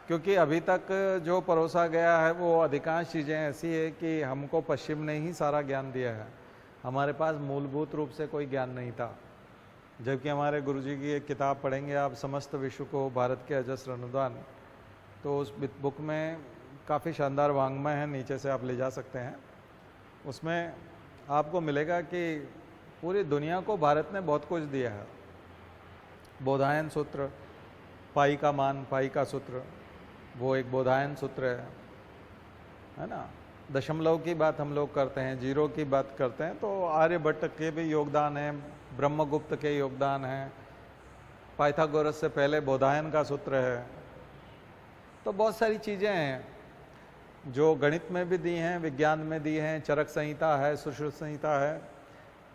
क्योंकि अभी तक जो परोसा गया है वो अधिकांश चीज़ें ऐसी है कि हमको पश्चिम ने ही सारा ज्ञान दिया है, हमारे पास मूलभूत रूप से कोई ज्ञान नहीं था। जबकि हमारे गुरुजी की एक किताब पढ़ेंगे आप, समस्त विश्व को भारत के अजस्र अनुदान, तो उस बुक में काफ़ी शानदार वाङ्मय है, नीचे से आप ले जा सकते हैं। उसमें आपको मिलेगा कि पूरी दुनिया को भारत ने बहुत कुछ दिया है। बोधायन सूत्र, पाई का मान, पाई का सूत्र, वो एक बोधायन सूत्र है ना। दशमलव की बात हम लोग करते हैं, जीरो की बात करते हैं, तो आर्यभट्ट के भी योगदान है, ब्रह्मगुप्त के योगदान है, पाइथागोरस से पहले बोधायन का सूत्र है। तो बहुत सारी चीज़ें हैं जो गणित में भी दी हैं, विज्ञान में दी हैं, चरक संहिता है, सुश्रुत संहिता है।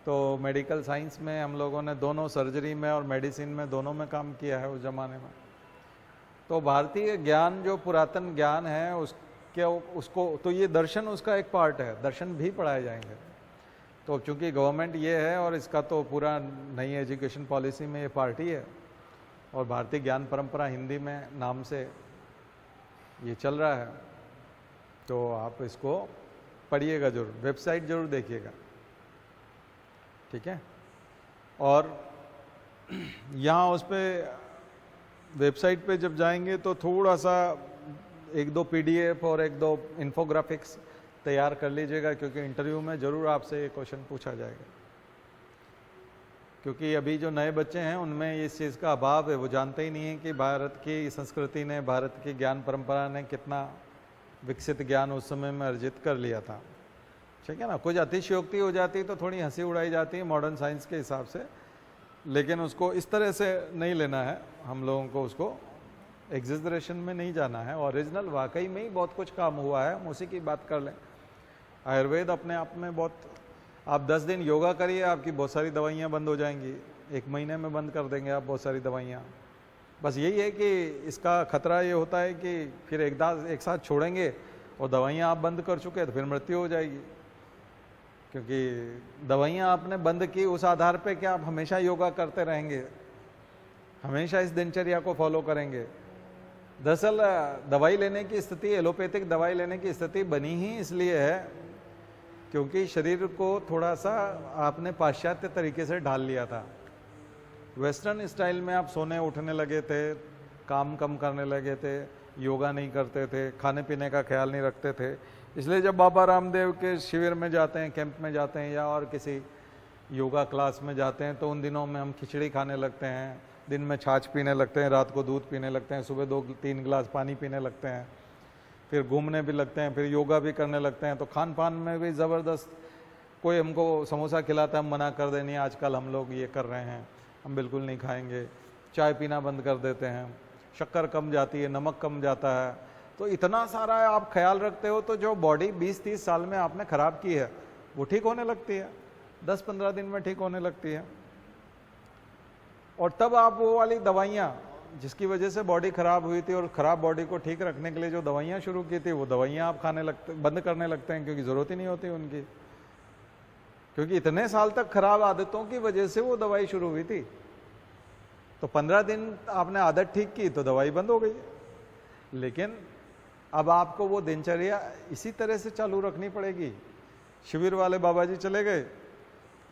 तो मेडिकल साइंस में हम लोगों ने दोनों, सर्जरी में और मेडिसिन में दोनों में काम किया है उस ज़माने में। तो भारतीय ज्ञान जो पुरातन ज्ञान है उसको तो ये दर्शन उसका एक पार्ट है, दर्शन भी पढ़ाए जाएंगे। तो चूंकि गवर्नमेंट ये है और इसका तो पूरा नई एजुकेशन पॉलिसी में ये पार्टी है और भारतीय ज्ञान परंपरा हिंदी में नाम से ये चल रहा है, तो आप इसको पढ़िएगा जरूर, वेबसाइट जरूर देखिएगा, ठीक है। और यहाँ उस पर वेबसाइट पे जब जाएंगे तो थोड़ा सा 1-2 PDF और 1-2 इन्फोग्राफिक्स तैयार कर लीजिएगा, क्योंकि इंटरव्यू में ज़रूर आपसे ये क्वेश्चन पूछा जाएगा। क्योंकि अभी जो नए बच्चे हैं उनमें इस चीज़ का अभाव है, वो जानते ही नहीं है कि भारत की संस्कृति ने, भारत की ज्ञान परंपरा ने कितना विकसित ज्ञान उस समय में अर्जित कर लिया था, ठीक है ना। कुछ अतिशयोक्ति हो जाती तो थोड़ी हंसी उड़ाई जाती है मॉडर्न साइंस के हिसाब से, लेकिन उसको इस तरह से नहीं लेना है हम लोगों को, उसको एग्जिजरेशन में नहीं जाना है। ओरिजिनल वाकई में ही बहुत कुछ काम हुआ है, हम उसी की बात कर लें। आयुर्वेद अपने आप में बहुत, आप 10 दिन योगा करिए, आपकी बहुत सारी दवाइयाँ बंद हो जाएंगी, 1 महीने में बंद कर देंगे आप बहुत सारी दवाइयाँ। बस यही है कि इसका खतरा ये होता है कि फिर एक साथ छोड़ेंगे और दवाइयाँ आप बंद कर चुके हैं तो फिर मृत्यु हो जाएगी, क्योंकि दवाइयाँ आपने बंद की उस आधार पे कि आप हमेशा योगा करते रहेंगे, हमेशा इस दिनचर्या को फॉलो करेंगे। दरअसल दवाई लेने की स्थिति, एलोपैथिक दवाई लेने की स्थिति बनी ही इसलिए है क्योंकि शरीर को थोड़ा सा आपने पाश्चात्य तरीके से ढाल लिया था। वेस्टर्न स्टाइल में आप सोने उठने लगे थे, काम कम करने लगे थे, योगा नहीं करते थे, खाने पीने का ख्याल नहीं रखते थे। इसलिए जब बाबा रामदेव के शिविर में जाते हैं, कैंप में जाते हैं या और किसी योगा क्लास में जाते हैं, तो उन दिनों में हम खिचड़ी खाने लगते हैं, दिन में छाछ पीने लगते हैं, रात को दूध पीने लगते हैं, सुबह 2-3 गिलास पानी पीने लगते हैं, फिर घूमने भी लगते हैं, फिर योगा भी करने लगते हैं। तो खान पान में भी ज़बरदस्त, कोई हमको समोसा खिलाता है हम मना कर दें, नहीं आजकल हम लोग ये कर रहे हैं, हम बिल्कुल नहीं खाएंगे। चाय पीना बंद कर देते हैं, शक्कर कम जाती है, नमक कम जाता है। तो इतना सारा आप ख्याल रखते हो तो जो बॉडी 20-30 साल में आपने ख़राब की है वो ठीक होने लगती है, 10-15 दिन में ठीक होने लगती है। और तब आप वो वाली दवाइयाँ जिसकी वजह से बॉडी खराब हुई थी और ख़राब बॉडी को ठीक रखने के लिए जो दवाइयाँ शुरू की थी, वो दवाइयाँ आप खाने लगते, बंद करने लगते हैं, क्योंकि ज़रूरत ही नहीं होती उनकी, क्योंकि इतने साल तक खराब आदतों की वजह से वो दवाई शुरू हुई थी। तो 15 दिन आपने आदत ठीक की तो दवाई बंद हो गई। लेकिन अब आपको वो दिनचर्या इसी तरह से चालू रखनी पड़ेगी। शिविर वाले बाबा जी चले गए,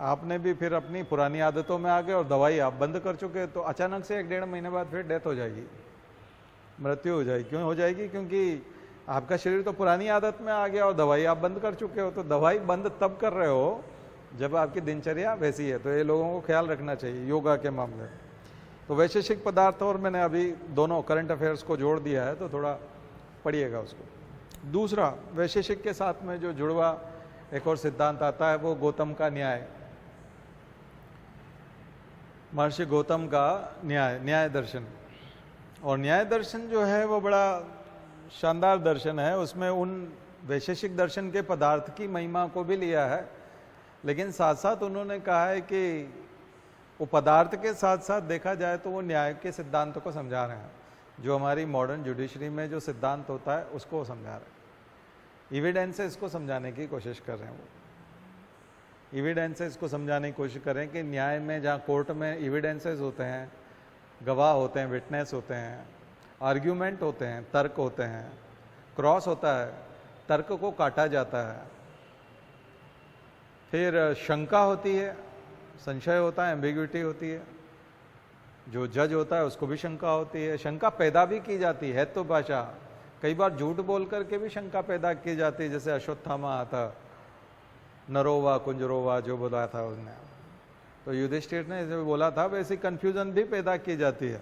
आपने भी फिर अपनी पुरानी आदतों में आ गए और दवाई आप बंद कर चुके, तो अचानक से 1-1.5 महीने बाद फिर डेथ हो जाएगी, मृत्यु हो जाएगी। क्यों हो जाएगी? क्योंकि आपका शरीर तो पुरानी आदत में आ गया और दवाई आप बंद कर चुके हो। तो दवाई बंद तब कर रहे हो जब आपकी दिनचर्या वैसी है। तो ये लोगों को ख्याल रखना चाहिए योगा के मामले में। तो वैशेषिक पदार्थ और मैंने अभी दोनों करंट अफेयर्स को जोड़ दिया है, तो थोड़ा पढ़िएगा उसको। दूसरा, वैशेषिक के साथ में जो जुड़वा एक और सिद्धांत आता है वो गौतम का न्याय, महर्षि गौतम का न्याय दर्शन। और न्याय दर्शन जो है वो बड़ा शानदार दर्शन है। उसमें उन वैशेषिक दर्शन के पदार्थ की महिमा को भी लिया है, लेकिन साथ साथ उन्होंने कहा है कि वो पदार्थ के साथ साथ देखा जाए तो वो न्याय के सिद्धांतों को समझा रहे हैं। जो हमारी मॉडर्न जुडिशरी में जो सिद्धांत होता है उसको समझा रहे हैं, एविडेंस से इसको समझाने की कोशिश कर रहे हैं। वो एविडेंस से इसको समझाने की कोशिश करें कि न्याय में जहाँ कोर्ट में एविडेंसेस होते हैं, गवाह होते हैं, विटनेस होते हैं, आर्ग्यूमेंट होते हैं, तर्क होते हैं, क्रॉस होता है, तर्क को काटा जाता है, फिर शंका होती है, संशय होता है, एम्बिग्विटी होती है, जो जज होता है उसको भी शंका होती है, शंका पैदा भी की जाती है। तो भाषा कई बार झूठ बोल करके भी शंका पैदा की जाती है, जैसे अश्वत्थामा आता, नरोवा कुंजरोवा जो बोला था उसने, तो युधिष्ठिर ने जो बोला था वैसी कंफ्यूजन भी पैदा की जाती है।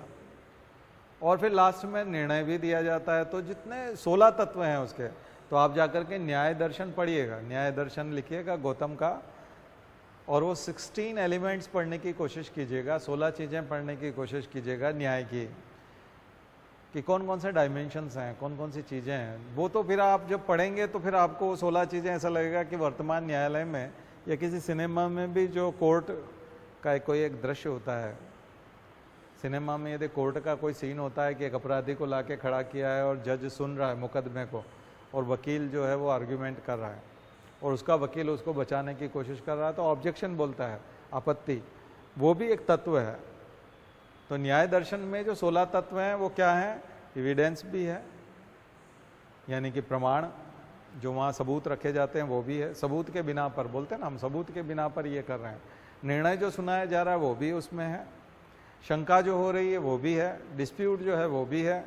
और फिर लास्ट में निर्णय भी दिया जाता है। तो जितने 16 तत्व हैं उसके, तो आप जाकर के न्याय दर्शन पढ़िएगा, न्याय दर्शन लिखिएगा गौतम का, और वो 16 एलिमेंट्स पढ़ने की कोशिश कीजिएगा, 16 चीज़ें पढ़ने की कोशिश कीजिएगा न्याय की, कि कौन कौन से डायमेंशंस हैं, कौन कौन सी चीज़ें हैं। वो तो फिर आप जब पढ़ेंगे तो फिर आपको 16 चीज़ें ऐसा लगेगा कि वर्तमान न्यायालय में या किसी सिनेमा में भी जो कोर्ट का कोई एक दृश्य होता है, सिनेमा में यदि कोर्ट का कोई सीन होता है कि एक अपराधी को ला के खड़ा किया है और जज सुन रहा है मुकदमे को और वकील जो है वो आर्ग्यूमेंट कर रहा है, और उसका वकील उसको बचाने की कोशिश कर रहा है तो ऑब्जेक्शन बोलता है, आपत्ति, वो भी एक तत्व है। तो न्याय दर्शन में जो 16 तत्व हैं वो क्या हैं? एविडेंस भी है, यानी कि प्रमाण, जो वहाँ सबूत रखे जाते हैं वो भी है। सबूत के बिना पर बोलते हैं ना, हम सबूत के बिना पर ये कर रहे हैं। निर्णय जो सुनाया जा रहा है वो भी उसमें है, शंका जो हो रही है वो भी है, डिस्प्यूट जो है वो भी है,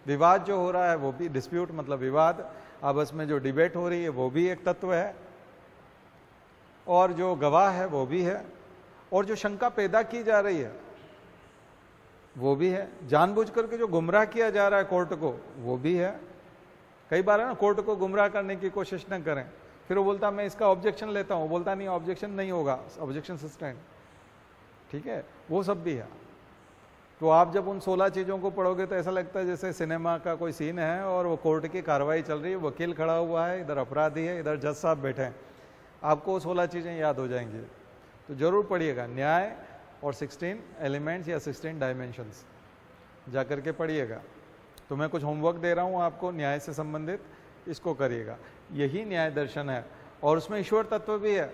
विवाद जो हो रहा है वो भी, डिस्प्यूट मतलब विवाद, आपस में जो डिबेट हो रही है वो भी एक तत्व है, और जो गवाह है वो भी है, और जो शंका पैदा की जा रही है वो भी है, जानबूझ करके जो गुमराह किया जा रहा है कोर्ट को वो भी है। कई बार है ना, कोर्ट को गुमराह करने की कोशिश न करें, फिर वो बोलता मैं इसका ऑब्जेक्शन लेता हूं, बोलता नहीं ऑब्जेक्शन नहीं होगा, ऑब्जेक्शन सस्टेन, ठीक है, वो सब भी है। तो आप जब उन 16 चीज़ों को पढ़ोगे तो ऐसा लगता है जैसे सिनेमा का कोई सीन है और वो कोर्ट की कार्रवाई चल रही है, वकील खड़ा हुआ है, इधर अपराधी है, इधर जज साहब बैठे हैं, आपको 16 चीज़ें याद हो जाएंगी। तो जरूर पढ़िएगा न्याय और 16 एलिमेंट्स या 16 डायमेंशंस, जा करके पढ़िएगा। तो मैं कुछ होमवर्क दे रहा हूँ आपको न्याय से संबंधित, इसको करिएगा। यही न्याय दर्शन है, और उसमें ईश्वर तत्व भी है,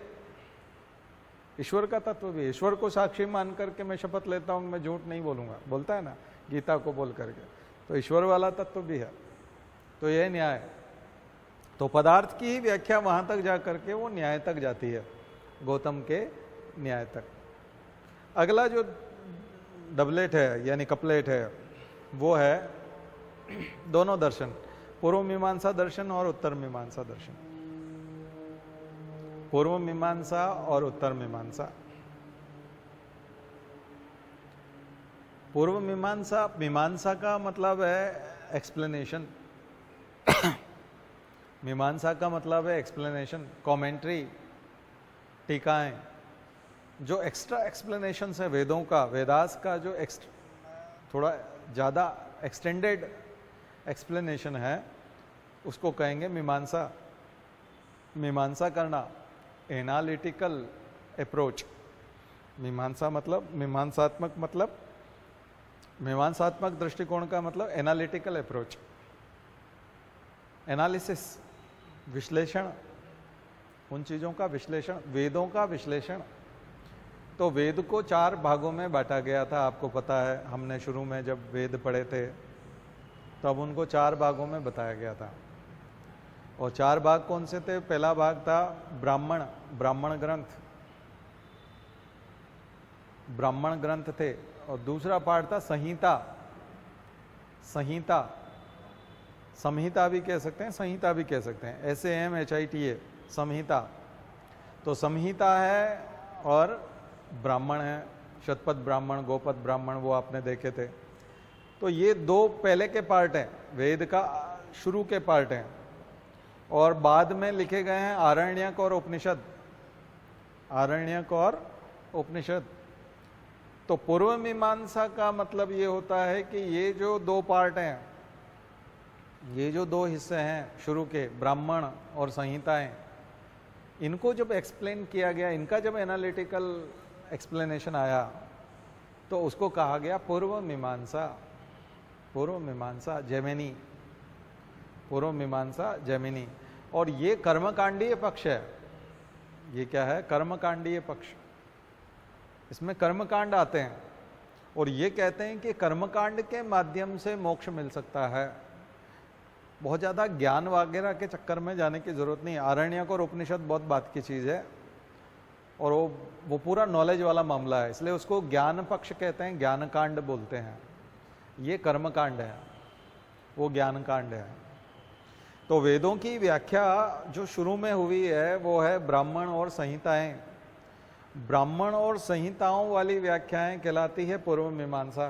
ईश्वर का तत्व भी है। ईश्वर को साक्षी मान करके मैं शपथ लेता हूँ मैं झूठ नहीं बोलूंगा, बोलता है ना गीता को बोल करके, तो ईश्वर वाला तत्व भी है। तो यह न्याय, तो पदार्थ की ही व्याख्या वहां तक जा करके वो न्याय तक जाती है, गौतम के न्याय तक। अगला जो डबलेट है यानी कपलेट है वो है दोनों दर्शन, पूर्व मीमांसा दर्शन और उत्तर मीमांसा दर्शन। पूर्व मीमांसा और उत्तर मीमांसा। पूर्व मीमांसा, मीमांसा का मतलब है एक्सप्लेनेशन, मीमांसा का मतलब है एक्सप्लेनेशन, कमेंट्री, टीकाएं, जो एक्स्ट्रा एक्सप्लेनेशन है वेदों का, वेदास का जो थोड़ा ज़्यादा एक्सटेंडेड एक्सप्लेनेशन है उसको कहेंगे मीमांसा। मीमांसा करना, एनालिटिकल अप्रोच। मीमांसा मतलब, मीमांसात्मक मतलब, मीमांसात्मक दृष्टिकोण का मतलब एनालिटिकल अप्रोच, एनालिसिस, विश्लेषण, उन चीज़ों का विश्लेषण, वेदों का विश्लेषण। तो वेद को 4 भागों में बांटा गया था, आपको पता है, हमने शुरू में जब वेद पढ़े थे तब उनको 4 भागों में बताया गया था। और 4 भाग कौन से थे? पहला भाग था ब्राह्मण, ब्राह्मण ग्रंथ, ब्राह्मण ग्रंथ थे। और दूसरा पार्ट था संहिता, संहिता, संहिता भी कह सकते हैं, संहिता भी कह सकते हैं, SAMHITA, संहिता। तो संहिता है और ब्राह्मण है, शतपथ ब्राह्मण, गोपथ ब्राह्मण, वो आपने देखे थे। तो ये 2 पहले के पार्ट हैं, वेद का शुरू के पार्ट हैं, और बाद में लिखे गए हैं आरण्यक और उपनिषद, आरण्यक और उपनिषद। तो पूर्व मीमांसा का मतलब ये होता है कि ये जो 2 पार्ट हैं, ये जो 2 हिस्से हैं शुरू के, ब्राह्मण और संहिताएं, इनको जब एक्सप्लेन किया गया, इनका जब एनालिटिकल एक्सप्लेनेशन आया तो उसको कहा गया पूर्व मीमांसा, पूर्व मीमांसा, जैमिनी, पूर्व मीमांसा जैमिनी। और ये कर्मकांडीय पक्ष है, ये क्या है? कर्मकांडीय पक्ष। इसमें कर्मकांड आते हैं और ये कहते हैं कि कर्मकांड के माध्यम से मोक्ष मिल सकता है। बहुत ज़्यादा ज्ञान वगैरह के चक्कर में जाने की जरूरत नहीं। आरण्यक और उपनिषद बहुत बात की चीज़ है और वो पूरा नॉलेज वाला मामला है, इसलिए उसको ज्ञान पक्ष कहते हैं, ज्ञान कांड बोलते हैं। ये कर्म कांड है, वो ज्ञान कांड है। तो वेदों की व्याख्या जो शुरू में हुई है वो है ब्राह्मण और संहिताएं। ब्राह्मण और संहिताओं वाली व्याख्याएं कहलाती है पूर्व मीमांसा,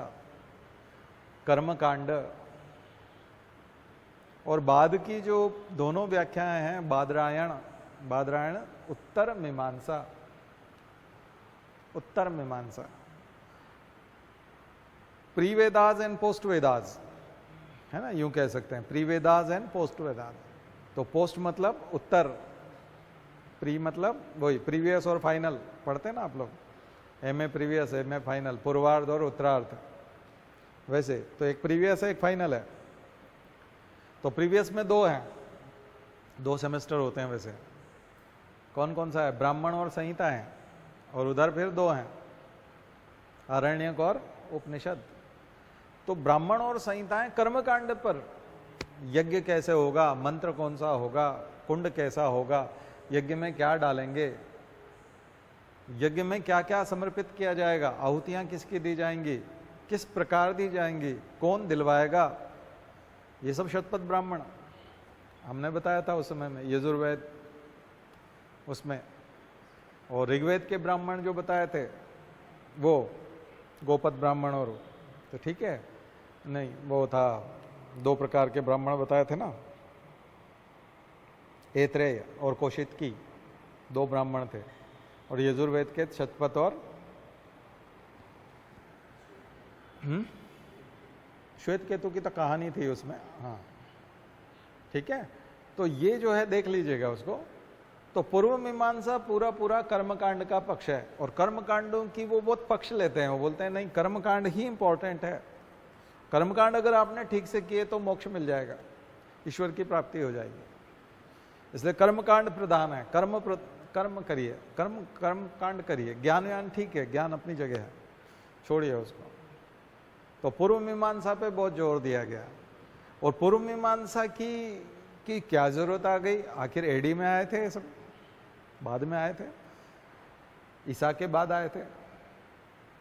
कर्म कांड। और बाद की जो दोनों व्याख्याएं हैं, बादरायण, बादरायण उत्तर मीमांसा, उत्तर मीमांसा। Pre Vedas and post Vedas, है ना, यूं कह सकते हैं, pre Vedas and post Vedas. तो पोस्ट मतलब उत्तर, प्री मतलब वही प्रीवियस और फाइनल, पढ़ते हैं ना आप लोग, एमए प्रीवियस, एमए फाइनल, पूर्वार्ध और उत्तरार्ध। वैसे तो एक प्रीवियस है, एक फाइनल है। तो प्रीवियस में 2 हैं, 2 सेमेस्टर होते हैं वैसे, कौन कौन सा है? ब्राह्मण और संहिता है, और उधर फिर दो हैं, आरण्यक और उपनिषद। तो ब्राह्मण और संहिताएं कर्मकांड पर, यज्ञ कैसे होगा, मंत्र कौन सा होगा, कुंड कैसा होगा, यज्ञ में क्या डालेंगे, यज्ञ में क्या क्या समर्पित किया जाएगा, आहुतियां किसकी दी जाएंगी, किस प्रकार दी जाएंगी, कौन दिलवाएगा, ये सब शतपथ ब्राह्मण हमने बताया था उस समय में, यजुर्वेद उसमें। और ऋग्वेद के ब्राह्मण जो बताए थे वो गोपद ब्राह्मण, और तो ठीक है, नहीं वो था 2 प्रकार के ब्राह्मण बताए थे ना, ऐत्रेय और कौशिकी, 2 ब्राह्मण थे। और यजुर्वेद के शतपथ और श्वेत केतु की तो कहानी थी उसमें, हाँ ठीक है। तो ये जो है देख लीजिएगा उसको। तो पूर्व मीमांसा पूरा पूरा कर्मकांड का पक्ष है, और कर्मकांडों की वो बहुत पक्ष लेते हैं, वो बोलते हैं नहीं कर्मकांड ही इंपॉर्टेंट है, कर्मकांड अगर आपने ठीक से किए तो मोक्ष मिल जाएगा, ईश्वर की प्राप्ति हो जाएगी, इसलिए कर्मकांड प्रधान है। कर्म करिए, कर्म कांड करिए, ज्ञान व्यान ठीक है, ज्ञान अपनी जगह है, छोड़िए उसको। तो पूर्व मीमांसा पे बहुत जोर दिया गया। और पूर्व मीमांसा की क्या जरूरत आ गई, आखिर एडी में आए थे ये सब, बाद में आए थे, ईसा के बाद आए थे।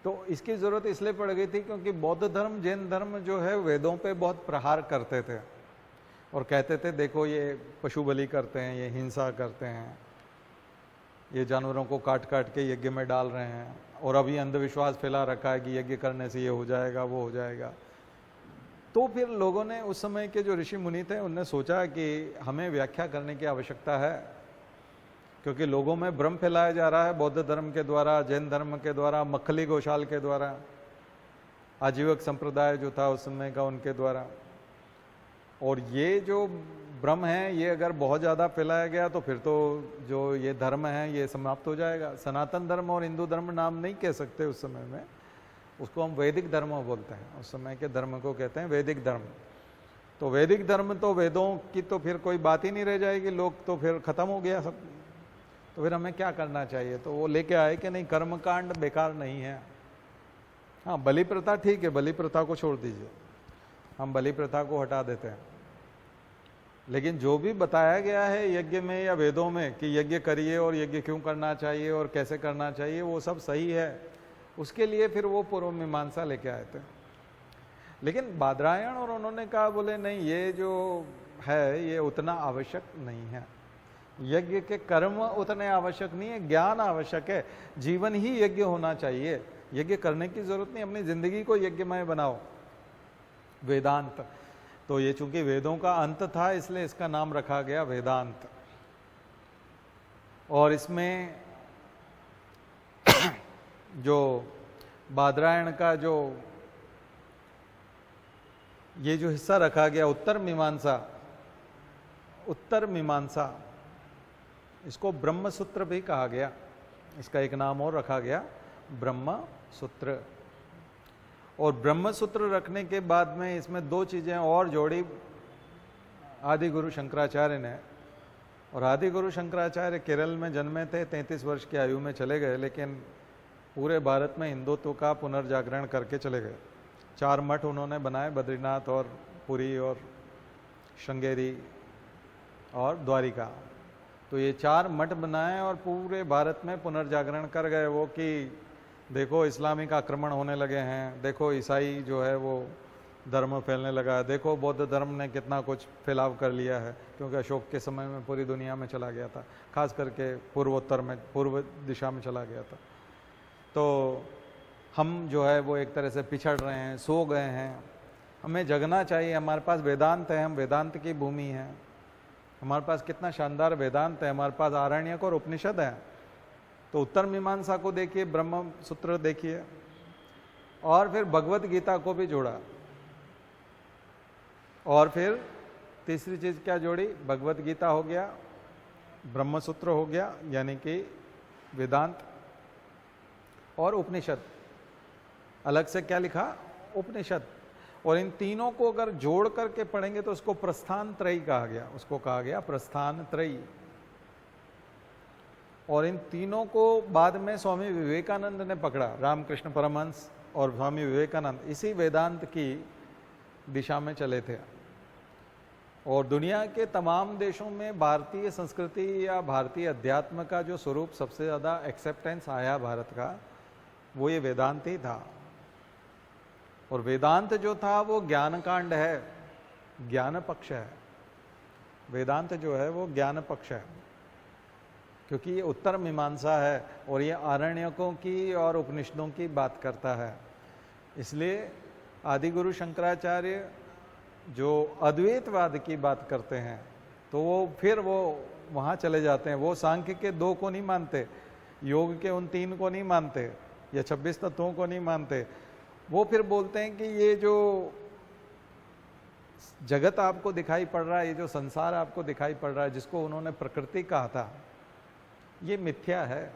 तो इसकी जरूरत इसलिए पड़ गई थी क्योंकि बौद्ध धर्म, जैन धर्म जो है वेदों पे बहुत प्रहार करते थे, और कहते थे देखो ये पशु बलि करते हैं, ये हिंसा करते हैं, ये जानवरों को काट काट के यज्ञ में डाल रहे हैं, और अभी अंधविश्वास फैला रखा है कि यज्ञ करने से ये हो जाएगा वो हो जाएगा। तो फिर लोगों ने, उस समय के जो ऋषि मुनि थे, उनने सोचा कि हमें व्याख्या करने की आवश्यकता है, क्योंकि लोगों में भ्रम फैलाया जा रहा है बौद्ध धर्म के द्वारा, जैन धर्म के द्वारा, मक्खली घोषाल के द्वारा, आजीवक संप्रदाय जो था उस समय का उनके द्वारा। और ये जो भ्रम है ये अगर बहुत ज़्यादा फैलाया गया तो फिर तो जो ये धर्म है ये समाप्त हो जाएगा। सनातन धर्म और हिंदू धर्म नाम नहीं कह सकते उस समय में, उसको हम वैदिक धर्म बोलते हैं, उस समय के धर्म को कहते हैं वैदिक धर्म। तो वैदिक धर्म तो वेदों की तो फिर कोई बात ही नहीं रह जाएगी, लोग तो फिर खत्म हो गया सब। तो फिर हमें क्या करना चाहिए, तो वो लेके आए कि नहीं कर्मकांड बेकार नहीं है। हाँ बलि प्रथा ठीक है, बलि प्रथा को छोड़ दीजिए, हम बलि प्रथा को हटा देते हैं, लेकिन जो भी बताया गया है यज्ञ में या वेदों में कि यज्ञ करिए और यज्ञ क्यों करना चाहिए और कैसे करना चाहिए, वो सब सही है। उसके लिए फिर वो पूर्व मीमांसा लेके आए थे। लेकिन बादरायण और उन्होंने कहा, बोले नहीं ये जो है ये उतना आवश्यक नहीं है, यज्ञ के कर्म उतने आवश्यक नहीं है, ज्ञान आवश्यक है, जीवन ही यज्ञ होना चाहिए, यज्ञ करने की जरूरत नहीं, अपनी जिंदगी को यज्ञमय बनाओ। वेदांत, तो ये चूंकि वेदों का अंत था इसलिए इसका नाम रखा गया वेदांत। और इसमें जो बादरायण का जो ये जो हिस्सा रखा गया उत्तर मीमांसा, इसको ब्रह्म सूत्र भी कहा गया, इसका एक नाम और रखा गया ब्रह्म सूत्र। और ब्रह्म सूत्र रखने के बाद में इसमें 2 चीजें और जोड़ी आदि गुरु शंकराचार्य ने। और आदि गुरु शंकराचार्य केरल में जन्मे थे, 33 वर्ष की आयु में चले गए, लेकिन पूरे भारत में हिंदुत्व का पुनर्जागरण करके चले गए। 4 मठ उन्होंने बनाए, बद्रीनाथ और पुरी और श्रृंगेरी और द्वारिका। तो ये 4 मठ बनाए और पूरे भारत में पुनर्जागरण कर गए वो कि देखो इस्लामिक आक्रमण होने लगे हैं, देखो ईसाई जो है वो धर्म फैलने लगा है, देखो बौद्ध धर्म ने कितना कुछ फैलाव कर लिया है, क्योंकि अशोक के समय में पूरी दुनिया में चला गया था, खास करके पूर्वोत्तर में, पूर्व दिशा में चला गया था। तो हम जो है वो एक तरह से पिछड़ रहे हैं, सो गए हैं, हमें जगना चाहिए। हमारे पास वेदांत है, हम वेदांत की भूमि है, हमारे पास कितना शानदार वेदांत है, हमारे पास आरण्यक और उपनिषद है। तो उत्तर मीमांसा को देखिए, ब्रह्म सूत्र देखिए, और फिर भगवत गीता को भी जोड़ा, और फिर तीसरी चीज क्या जोड़ी, भगवत गीता हो गया, ब्रह्म सूत्र हो गया यानी कि वेदांत, और उपनिषद। अलग से क्या लिखा, उपनिषद। और इन तीनों को अगर जोड़ करके पढ़ेंगे तो उसको प्रस्थान त्रयी कहा गया, उसको कहा गया प्रस्थान त्रयी। और इन तीनों को बाद में स्वामी विवेकानंद ने पकड़ा, रामकृष्ण परमहंस और स्वामी विवेकानंद इसी वेदांत की दिशा में चले थे। और दुनिया के तमाम देशों में भारतीय संस्कृति या भारतीय अध्यात्म का जो स्वरूप सबसे ज़्यादा एक्सेप्टेंस आया भारत का, वो ये वेदांत ही था। और वेदांत जो था वो ज्ञान कांड है, ज्ञान पक्ष है। वेदांत जो है वो ज्ञान पक्ष है, क्योंकि ये उत्तर मीमांसा है और ये आरण्यकों की और उपनिषदों की बात करता है। इसलिए आदि गुरु शंकराचार्य जो अद्वैतवाद की बात करते हैं, तो वो फिर वो वहाँ चले जाते हैं। वो सांख्य के 2 को नहीं मानते, योग के उन 3 को नहीं मानते, या 26 तत्वों को नहीं मानते। वो फिर बोलते हैं कि ये जो जगत आपको दिखाई पड़ रहा है, ये जो संसार आपको दिखाई पड़ रहा है, जिसको उन्होंने प्रकृति कहा था, ये मिथ्या है।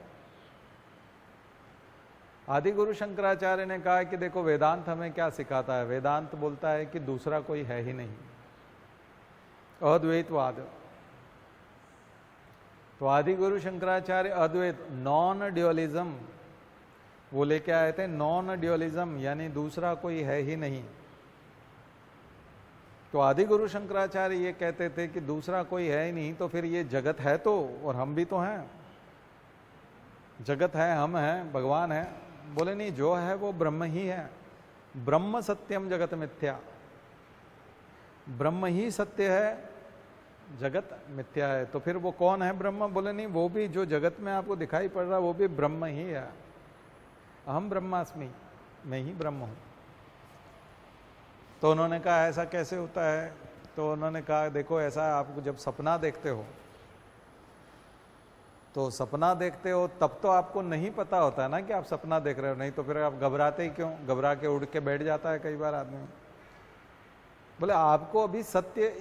आदि गुरु शंकराचार्य ने कहा कि देखो वेदांत हमें क्या सिखाता है। वेदांत बोलता है कि दूसरा कोई है ही नहीं, अद्वैतवाद। तो आदि गुरु शंकराचार्य अद्वैत, नॉन ड्यूअलिज्म वो लेके आए थे। नॉन ड्यूअलिज्म यानी दूसरा कोई है ही नहीं। तो आदि गुरु शंकराचार्य ये कहते थे कि दूसरा कोई है ही नहीं, तो फिर ये जगत है तो, और हम भी तो हैं। जगत है, हम हैं, भगवान है। बोले नहीं, जो है वो ब्रह्म ही है। ब्रह्म सत्यम जगत मिथ्या, ब्रह्म ही सत्य है, जगत मिथ्या है। तो फिर वो कौन है ब्रह्म? बोले नहीं, वो भी जो जगत में आपको दिखाई पड़ रहा है वो भी ब्रह्म ही है। अहम ब्रह्मास्मि, मैं ही ब्रह्म हूं। तो उन्होंने कहा ऐसा कैसे होता है? तो उन्होंने कहा देखो ऐसा, आपको जब सपना देखते हो, तो सपना देखते हो तब तो आपको नहीं पता होता है ना कि आप सपना देख रहे हो, नहीं तो फिर आप घबराते ही क्यों? घबरा के उड़ के बैठ जाता है कई बार आदमी। बोले आपको अभी सत्य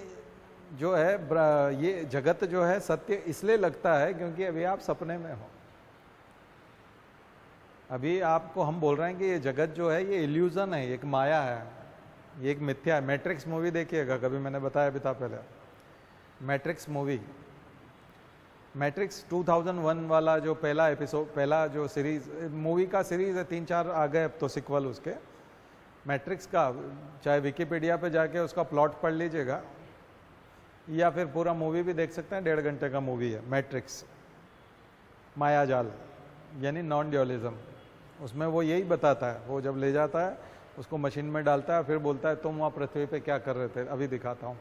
जो है, ये जगत जो है सत्य इसलिए लगता है क्योंकि अभी आप सपने में हो। अभी आपको हम बोल रहे हैं कि ये जगत जो है ये इल्यूजन है, एक माया है, ये एक मिथ्या है। मैट्रिक्स मूवी देखिएगा, कभी मैंने बताया भी था पहले। मैट्रिक्स मूवी, मैट्रिक्स 2001 वाला जो पहला एपिसोड, पहला जो सीरीज, मूवी का सीरीज है, 3-4 आ गए अब तो सिक्वल उसके। मैट्रिक्स का चाहे विकिपीडिया पे जाके उसका प्लॉट पढ़ लीजिएगा, या फिर पूरा मूवी भी देख सकते हैं। 1.5 घंटे का मूवी है मैट्रिक्स, मायाजाल यानी नॉन ड्यूअलिज्म। उसमें वो यही बताता है, वो जब ले जाता है उसको मशीन में डालता है, फिर बोलता है तुम वहाँ पृथ्वी पे क्या कर रहे थे, अभी दिखाता हूँ।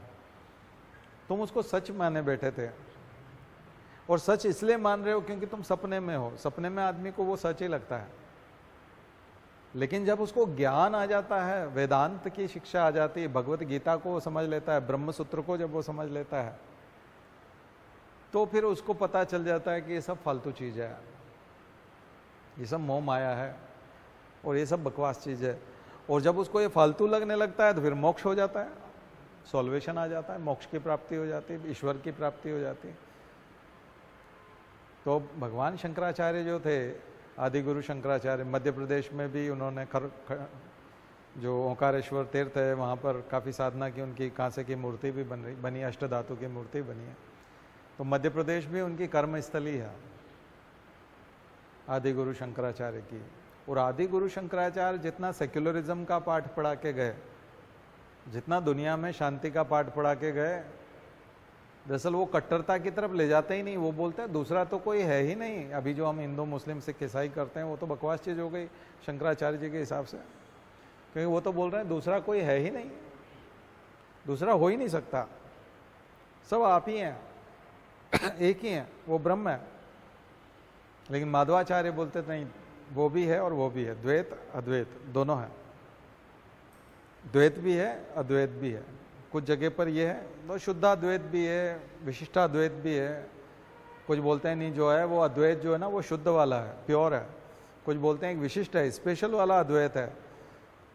तुम उसको सच माने बैठे थे, और सच इसलिए मान रहे हो क्योंकि तुम सपने में हो। सपने में आदमी को वो सच ही लगता है, लेकिन जब उसको ज्ञान आ जाता है, वेदांत की शिक्षा आ जाती है, भगवत गीता को वो समझ लेता है, ब्रह्म सूत्र को जब वो समझ लेता है, तो फिर उसको पता चल जाता है कि ये सब फालतू चीज है, ये सब मोह माया है, और ये सब बकवास चीज है। और जब उसको ये फालतू लगने लगता है तो फिर मोक्ष हो जाता है, सॉल्वेशन आ जाता है, मोक्ष की प्राप्ति हो जाती है, ईश्वर की प्राप्ति हो जाती है। तो भगवान शंकराचार्य जो थे, आदि गुरु शंकराचार्य, मध्य प्रदेश में भी उन्होंने जो ओंकारेश्वर तीर्थ है वहाँ पर काफ़ी साधना की, उनकी कांसे की मूर्ति भी बनी, अष्टधातु की मूर्ति बनी है। तो मध्य प्रदेश भी उनकी कर्मस्थली है आदि गुरु शंकराचार्य की। और आदि गुरु शंकराचार्य जितना सेक्युलरिज्म का पाठ पढ़ा के गए, जितना दुनिया में शांति का पाठ पढ़ा के गए, दरअसल वो कट्टरता की तरफ ले जाते ही नहीं। वो बोलते हैं दूसरा तो कोई है ही नहीं। अभी जो हम हिंदू मुस्लिम सिख ईसाई करते हैं वो तो बकवास चीज़ हो गई शंकराचार्य जी के हिसाब से, क्योंकि वो तो बोल रहे हैं दूसरा कोई है ही नहीं, दूसरा हो ही नहीं सकता, सब आप ही हैं, एक ही हैं, वो ब्रह्म है। लेकिन माधवाचार्य बोलते नहीं, वो भी है और वो भी है, द्वैत अद्वैत दोनों है, द्वैत भी है अद्वैत भी है। कुछ जगह पर ये है तो शुद्धाद्वैत भी है, विशिष्टाद्वैत भी है। कुछ बोलते हैं नहीं, जो है वो अद्वैत जो है ना वो शुद्ध वाला है, प्योर है। कुछ बोलते हैं एक विशिष्ट है, स्पेशल वाला अद्वैत है।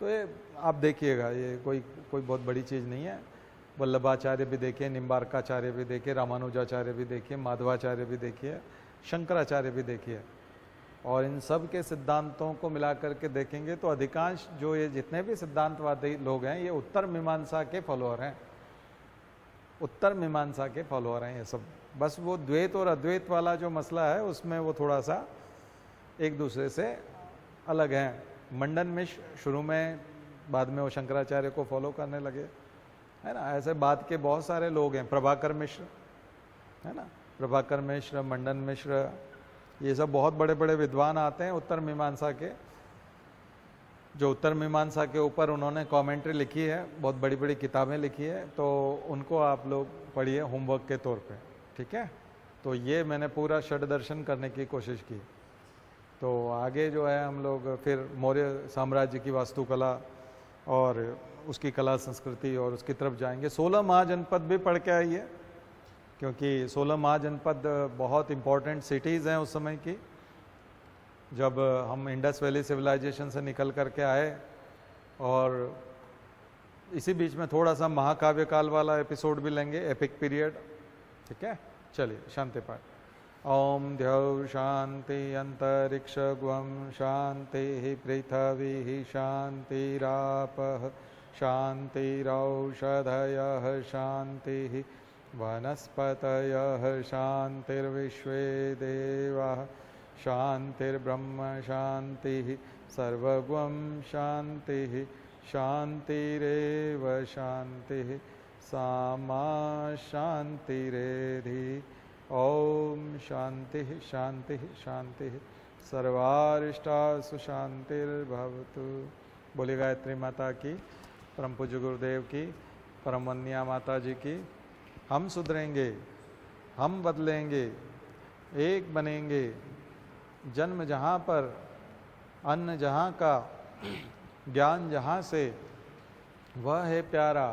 तो ये आप देखिएगा, ये कोई बहुत बड़ी चीज़ नहीं है। वल्लभाचार्य भी देखिए, निम्बार्काचार्य भी देखिए, रामानुजाचार्य भी देखिए, माधवाचार्य भी देखिए, शंकराचार्य भी देखिए, और इन सब के सिद्धांतों को मिला करके देखेंगे तो अधिकांश जो ये जितने भी सिद्धांतवादी लोग हैं, ये उत्तर मीमांसा के फॉलोअर हैं, उत्तर मीमांसा के फॉलोअर हैं ये सब। बस वो द्वैत और अद्वैत वाला जो मसला है उसमें वो थोड़ा सा एक दूसरे से अलग हैं। मंडन मिश्र शुरू में, बाद में वो शंकराचार्य को फॉलो करने लगे, है ना। ऐसे बाद के बहुत सारे लोग हैं, प्रभाकर मिश्र, है ना, प्रभाकर मिश्र, मंडन मिश्र, ये सब बहुत बड़े बड़े विद्वान आते हैं उत्तर मीमांसा के, जो उत्तर मीमांसा के ऊपर उन्होंने कमेंट्री लिखी है, बहुत बड़ी बड़ी किताबें लिखी है, तो उनको आप लोग पढ़िए होमवर्क के तौर पे, ठीक है। तो ये मैंने पूरा षड दर्शन करने की कोशिश की। तो आगे जो है हम लोग फिर मौर्य साम्राज्य की वास्तुकला और उसकी कला संस्कृति और उसकी तरफ जाएंगे। 16 महाजनपद भी पढ़ के आइए, क्योंकि 16 महाजनपद बहुत इम्पोर्टेंट सिटीज़ हैं उस समय की। जब हम इंडस वैली सिविलाइजेशन से निकल करके आए, और इसी बीच में थोड़ा सा महाकाव्य काल वाला एपिसोड भी लेंगे, एपिक पीरियड, ठीक है। चलिए शांति पाठ। ओम द्यौ शांति अंतरिक्ष ग्वम शांति पृथ्वी शांतिरापः शांतिरौषधयः शांति वनस्पतयः शांतिर्विश्वे देवाः शांतिर्ब्रह्म शांतिः सर्वगुं शांतिः शांतिरेव शांतिः सामा शांतिरेधि। ओम शांतिः शांतिः शांतिः सर्वारिष्टासु शांतिर्भवतु। बोली गायत्री माता की, परम पूज्य गुरुदेव की, परम वंदनीया माता जी की। हम सुधरेंगे, हम बदलेंगे, एक बनेंगे। जन्म जहाँ पर, अन्न जहाँ का, ज्ञान जहाँ से, वह है प्यारा।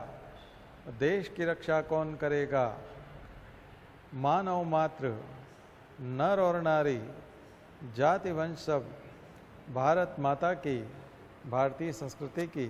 देश की रक्षा कौन करेगा? मानव मात्र, नर और नारी, जाति वंश सब भारत माता की, भारतीय संस्कृति की